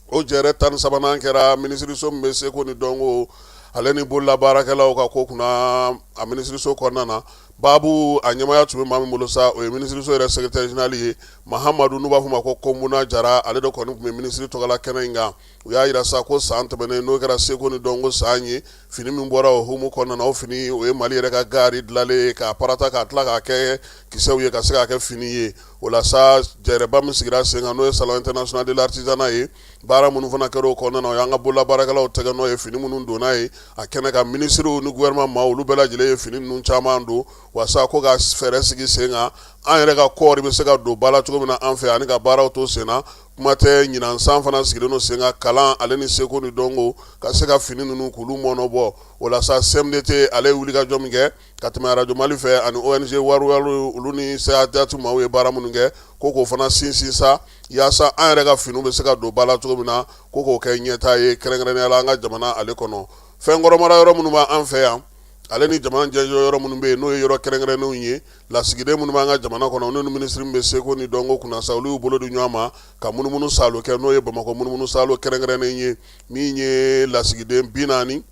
o jɛrɛ 13 kɛra minisiriso min bɛ Sékou ni Dongo ale ni bololabaarakɛlaw ka ko kunna a minisiriso kɔnɔna na Babu a ɲɛmaya tun bɛ maa min bolo sa o ye minisiriso yɛrɛ secrétaire général ye Mahamadu n'u b'a fɔ ma ko Kombuna Jara ale de kɔni tun bɛ minisiri tɔgɔla kɛnɛ in kan u y'a yira sa ko san tɛmɛnen n'o kɛra Sékou ni Dongo san ye fini min bɔra o hukumu kɔnɔna na o fini o ye Mali yɛrɛ ka gari dilanlen k'a parata k'a tila k'a kɛ kisɛw ye ka se k'a kɛ fini ye o la sa jɛrɛba min sigira sen kan n'o ye salon international de l'artisanat ye baara minnu fana kɛra o kɔnɔna na o y'an ka bololabaarakɛlaw tɛgɛ nɔ ye fini minnu donna ye a kɛnɛ kan minisiriw ni gouvernement maaw olu bɛɛ lajɛlen ye fini ninnu caman don wasa ko ka fɛɛrɛ sigi sen kan an yɛrɛ ka kɔɔri bɛ se ka don ba la cogo min na an fɛ ani ka baaraw to sen na kuma tɛ ɲinan san fana sigilen don sen kan kalan ale ni Sékou ni Dongo ka se ka fini ninnu k'olu mɔnɔbɔ o la sa CMDT ale ye wulikajɔ min kɛ ka tɛmɛ Radio Mali fɛ ani ONG wariwari olu ni CADH maaw ye baara minnu kɛ ko k'o fana sinsin sa yaasa an yɛrɛ ka finiw bɛ se ka don ba la cogo min na ko k'o kɛ ɲɛtaa ye kɛrɛnkɛrɛnnenya la an ka jamana ale kɔnɔ fɛnkɔrɔmara yɔrɔ minnu b'an fɛ yan ale ni jamana jɛnjɔ yɔrɔ minnu bɛ yen n'o ye yɔrɔ kɛrɛnkɛrɛnnenw ye lasigiden minnu b'an ka jamana kɔnɔ n'o ni minisiri min bɛ Sékou ni Dongo kunna sa olu y'u bolo di ɲɔgɔn ma ka munumunu salo kɛ n'o ye Bamakɔ munumunu salo kɛrɛnkɛrɛnnen ye min ye lasigiden 40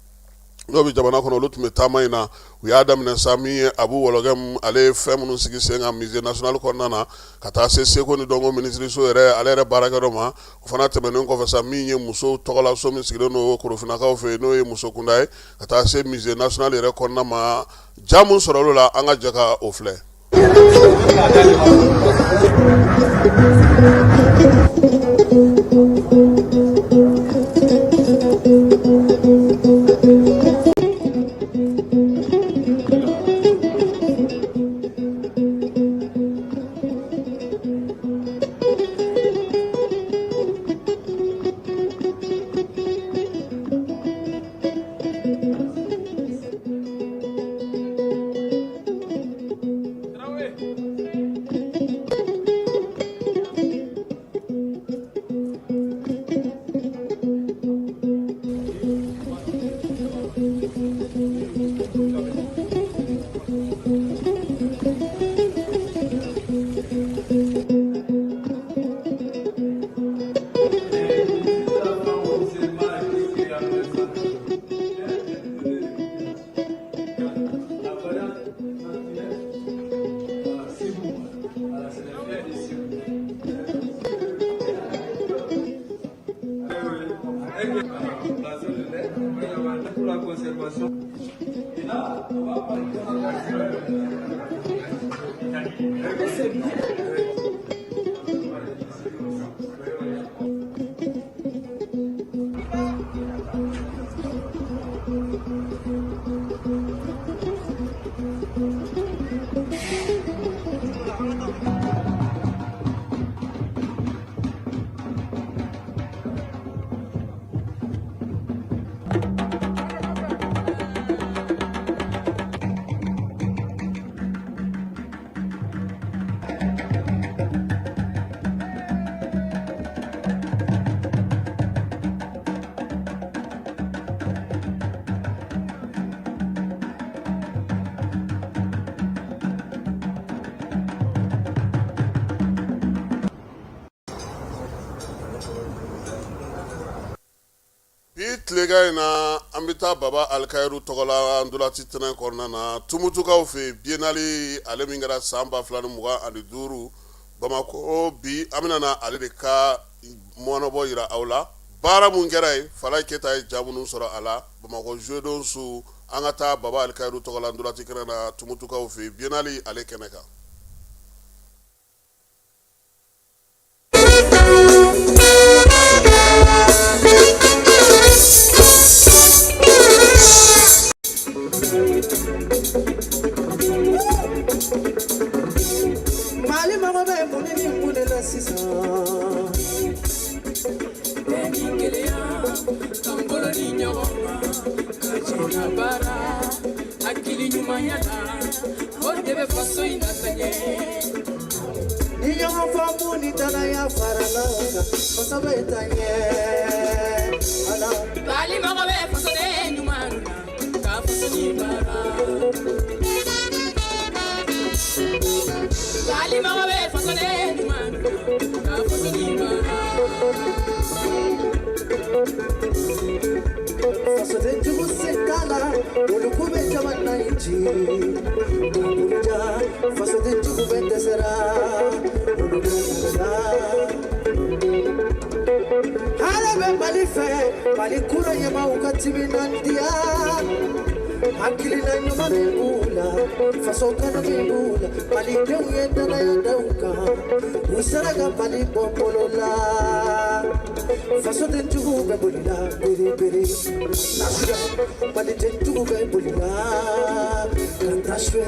n'o bɛ jamana kɔnɔ olu tun bɛ taama in na u y'a daminɛ sa min ye Abu Wɔlɔkɛ ale ye fɛn minnu sigi sen kan musée national kɔnɔna na ka taa se Sékou ni Dongo minisiriso yɛrɛ ale yɛrɛ baarakɛyɔrɔ ma o fana tɛmɛnen kɔfɛ sa min ye musow tɔgɔla so min sigilen don Korofinnakaw fɛ n'o ye muso kunda ye ka taa se musée national yɛrɛ kɔnɔna ma ja mun sɔrɔ olu la an ka jɛ ka o filɛ. Thank you. tilega in na an bɛ taa baba alikayuru tɔgɔ la ndolati tɛnɛ kɔnɔna na tumutukaw fɛ biennale ale min kɛra san 2025 Bamako bi an bɛna na ale de ka mɔnɔbɔ yira aw la baara mun kɛra ye Falaye Keyita ye ja minnu sɔrɔ a la Bamako jeux d'eau su an ka taa baba alikayuru tɔgɔ la ndolati kɛnɛ na tumutukaw fɛ biennale ale kɛnɛ kan. Mali mama be munini munela sisa Beni kelea Kambolo ni nyawama Kajina bara Akili nyuma yana Odebe faso inatanye Niyo famu ni tala ya faralanga Fasabe itanye Bali mama be faso de nyuma Ka faso ni bara Bali mama be faso de nyuma Ka faso ni bara Faso de jugu sekala Ulukube jawana inji Uruja Faso de jugu bende sera Uruja Harabe bali fe Bali kura yema ukatimi nandia Akili na nyuma mbula Faso kana mbula Bali deu yenda na yadauka Usaraga bali popolola Faso denjugu bebulila Biri biri Nashwe Bali denjugu bebulila Kantashwe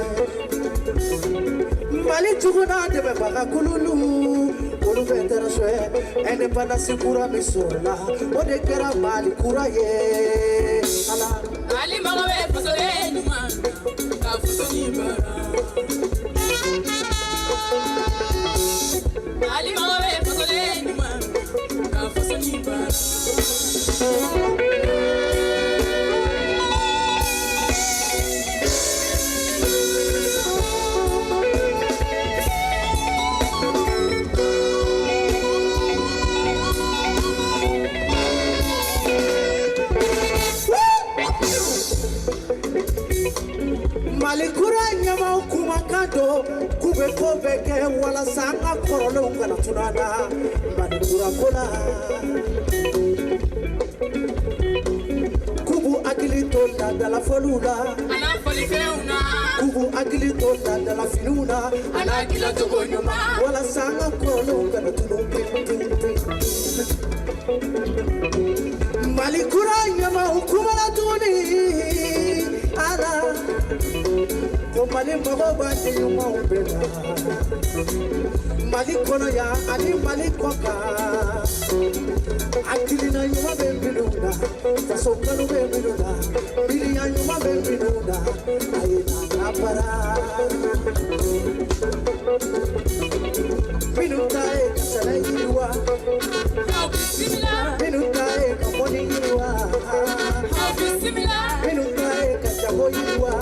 Bali jugu na debe baga kululu Ulu vendera shwe Ene pana sikura misola Ode kera bali kura ye Ala Ali mama be faso de nyuma Ka faso ni bara Ali mama be faso de nyuma Ka faso ni bara Malikura nyama ukumakado kube kobeke wala sanga korole ungana tunana Malikura kola Kubu akili tonda dala folula Ala foli feuna Kubu akili tonda dala finuna Ala kila togo nyuma Wala sanga korole ungana tunumpe Malikura nyama ukumala tuni Ala Mali mago bande yuma ubela Mali kono ya ani mali koka Akili na yuma bembinunda Faso kanu bembinunda Bili ya yuma bembinunda Ayena napara Minuta e kasana yiriwa Minuta e kamoni yiriwa Minuta e kachabo yiriwa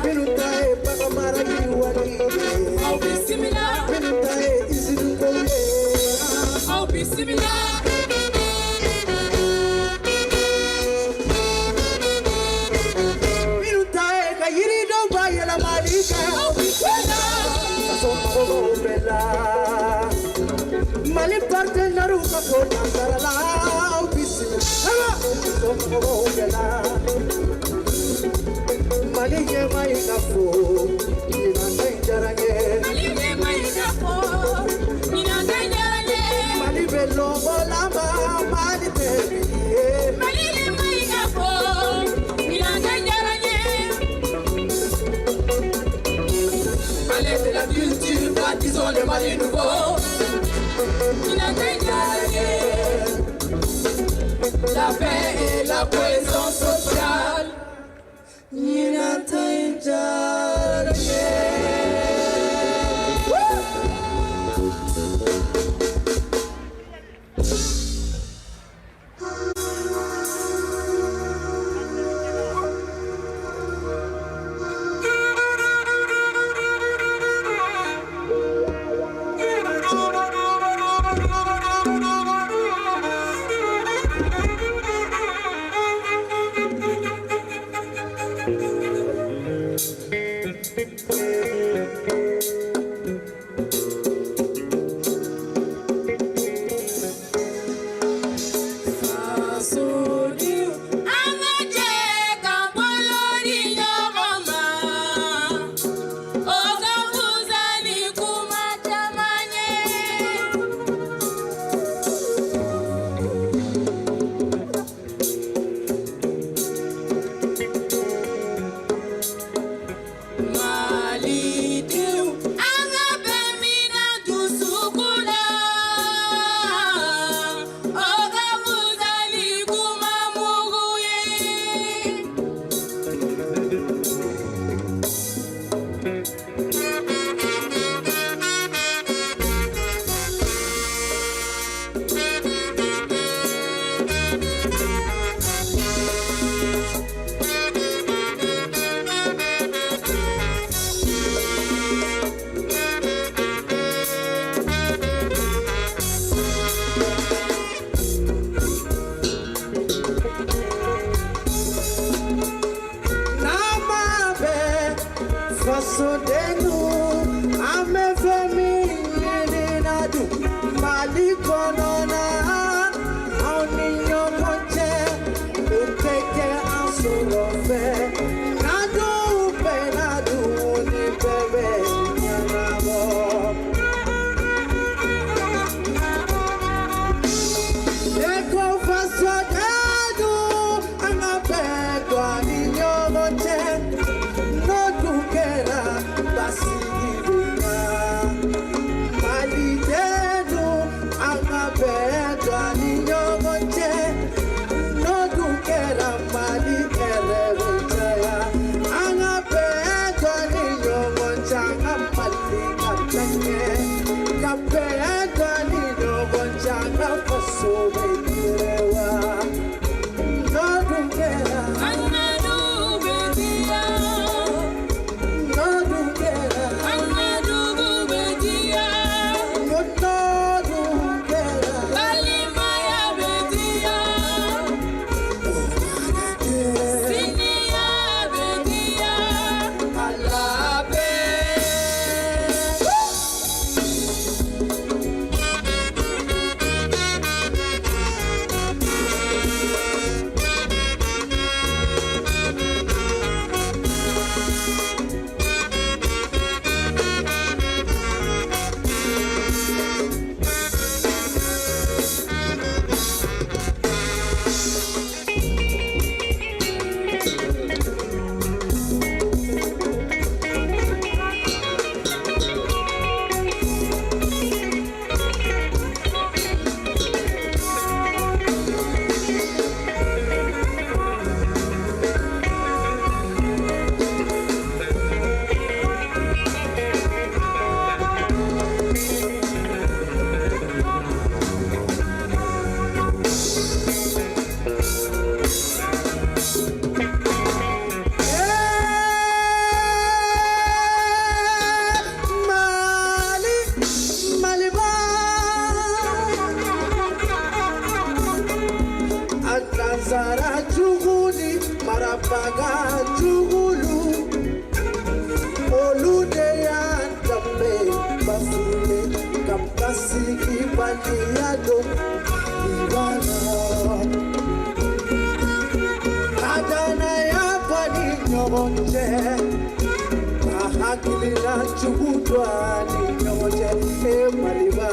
Minuta e pagamara yiriwani Minuta e izinu koye Minuta e kayiri do bayela malika Faso kogo bela Mali parte naruka kona karala Bismillah Faso kogo bela Disons le Mali nouveau, la paix et la cohésion sociale. Basi kɛ ka hakilina jugu don a ni ɲɔgɔn cɛ Maliba.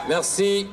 Merci.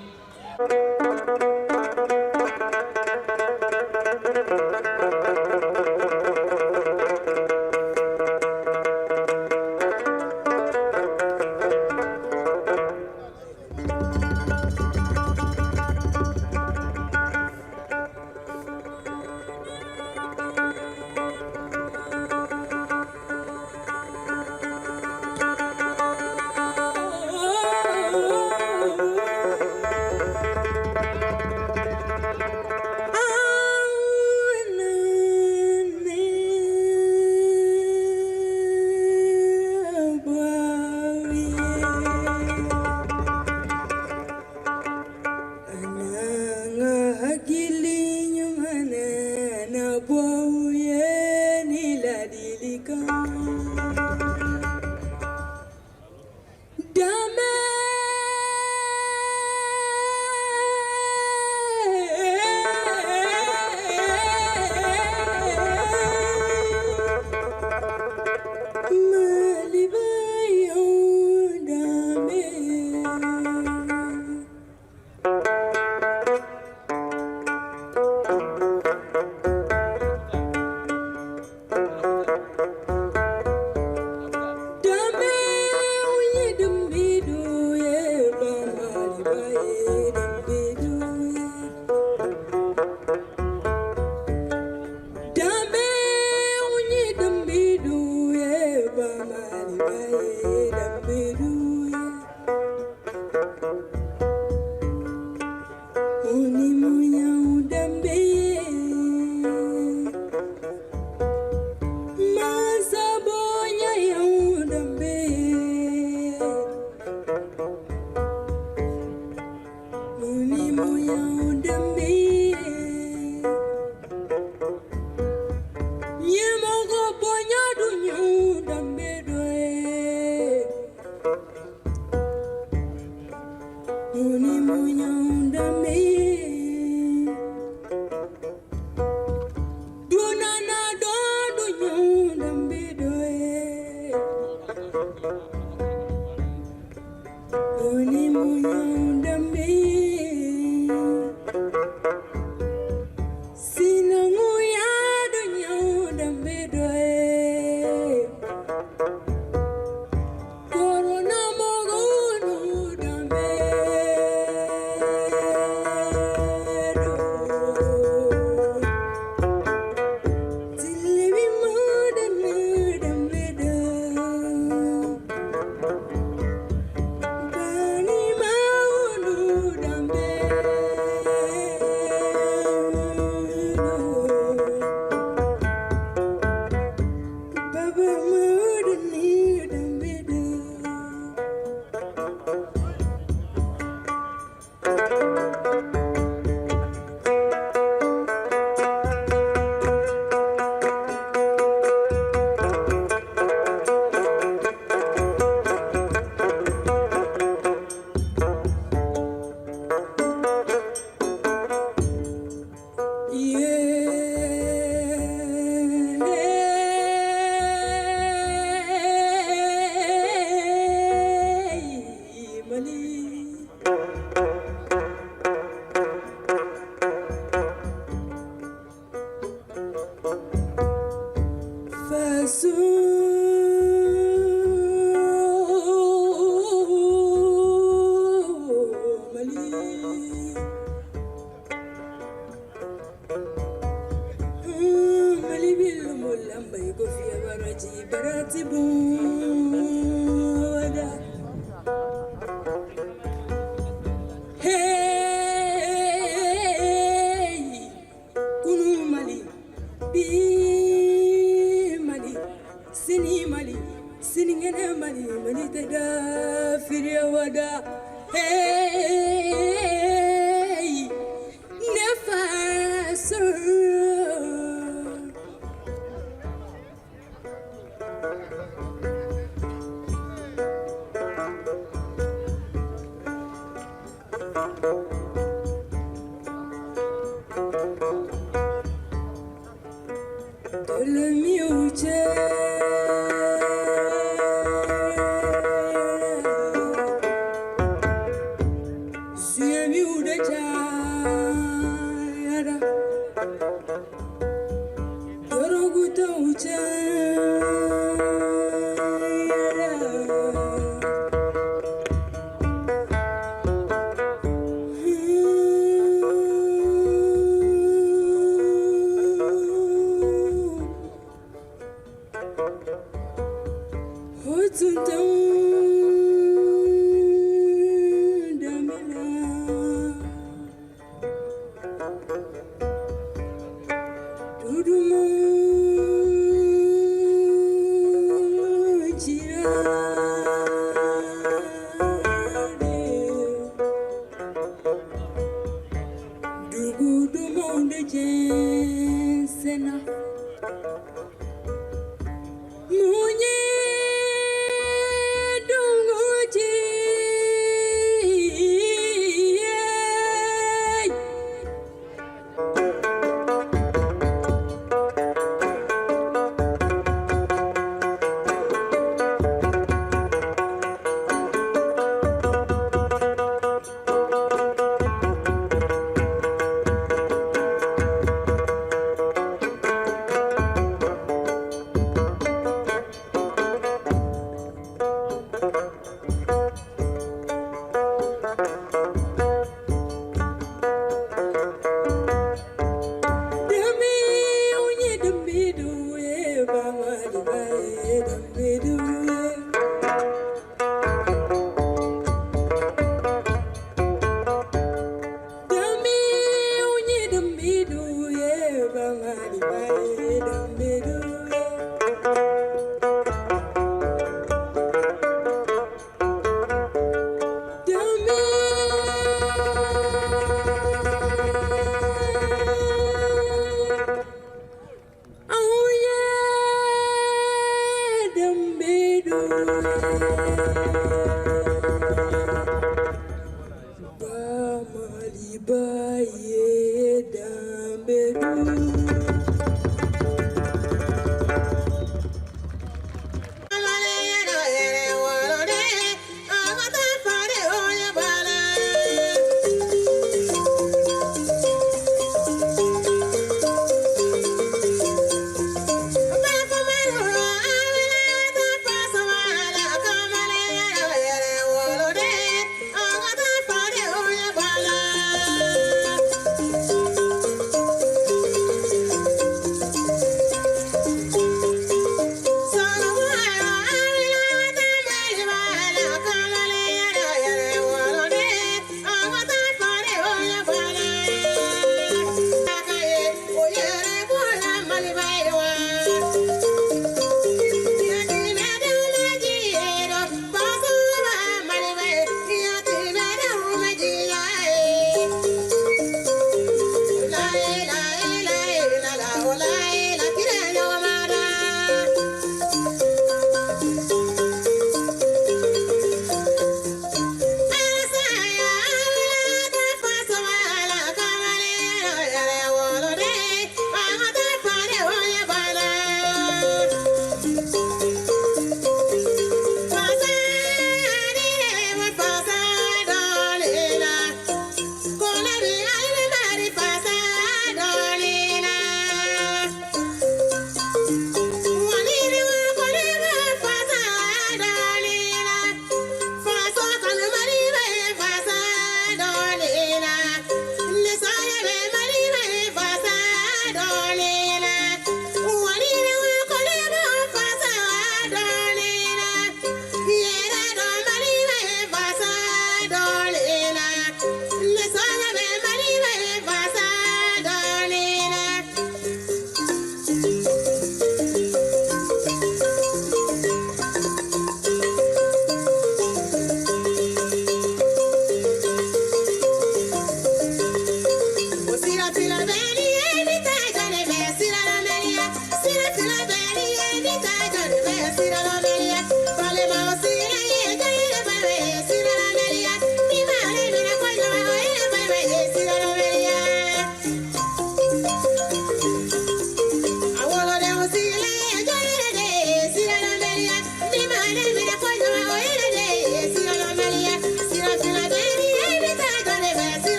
Sira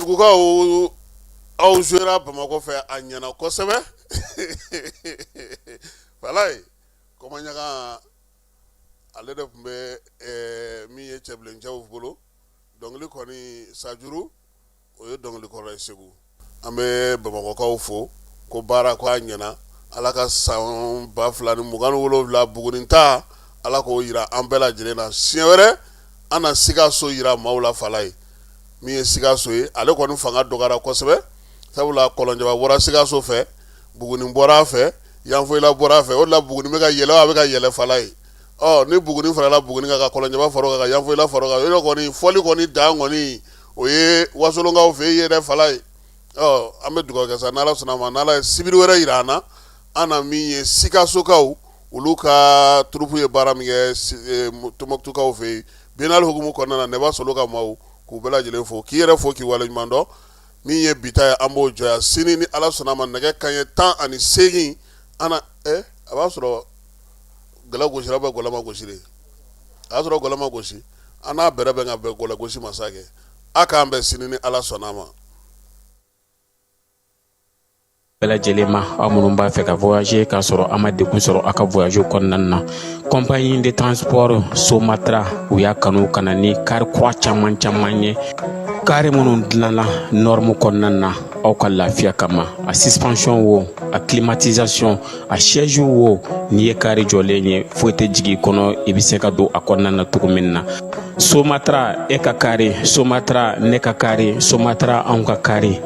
Dugukaw aw jouera Bamako fɛ a ɲɛna kosɛbɛ Falaye Komaɲaga ale de tun bɛ min ye cɛbilencɛw bolo dɔnkili kɔni Sajuru o ye dɔnkili kɔrɔ ye Segu an bɛ Bamakokaw fo ko baara ko a ɲɛna Ala ka san 2027 Buguni ta Ala k'o yira an bɛɛ lajɛlen na siɲɛ wɛrɛ an na Sikaso yira maaw la Falaye min ye Sikaso ye ale kɔni fanga dɔgɔyara kosɛbɛ sabula Kɔlɔnjɛba bɔra Sikaso fɛ Buguni bɔra a fɛ Yanfoyila bɔra a fɛ o de la Buguni bɛ ka yɛlɛ a bɛ ka yɛlɛ Falaye ni Buguni farala Buguni kan ka Kɔlɔnjɛba far'o kan ka Yanfoyila far'o kan o kɔni fɔli kɔni dan kɔni o ye Wasolonkaw fɛ yen yɛrɛ Falaye an bɛ dugawu kɛ sa n'Ala sɔnna ma n'Ala ye sibiri wɛrɛ yira an na an na min ye Sikasokaw olu ka turupu ye baara min kɛ Tɔnbɔkutukaw fɛ yen biennale hukumu kɔnɔna na Nɛba Solo ka maaw k'u bɛɛ lajɛlen fo k'i yɛrɛ fo k'i waleɲuman dɔn min ye bita ye an b'o jɔya sini ni Ala sɔnna ma nɛgɛ kanɲɛ 18 an na a b'a sɔrɔ gala gosira bɛ gɔlama gosi de a y'a sɔrɔ gɔlama gosi an n'a bɛrɛ bɛn ka bɛn gɔlɛ gosi masa kɛ a k'an bɛn sini ni Ala sɔnna ma bɛɛ lajɛlen ma aw minnu b'a fɛ ka voyager k'a sɔrɔ a ma degun sɔrɔ a ka voyage kɔnɔna na. Compagnie de transport Somatra u y'a kanu ka na ni kari kura caman caman ye. Kari minnu dilanna norme kɔnɔna na aw ka lafiya kama, a suspension wo, a climatisation, a siège wo, n'i ye kari jɔlen ye foyi tɛ jigin kɔnɔ, i bɛ se ka don a kɔnɔna na cogo min na. Somatra e ka kari, Somatra ne ka kari, Somatra anw ka kari.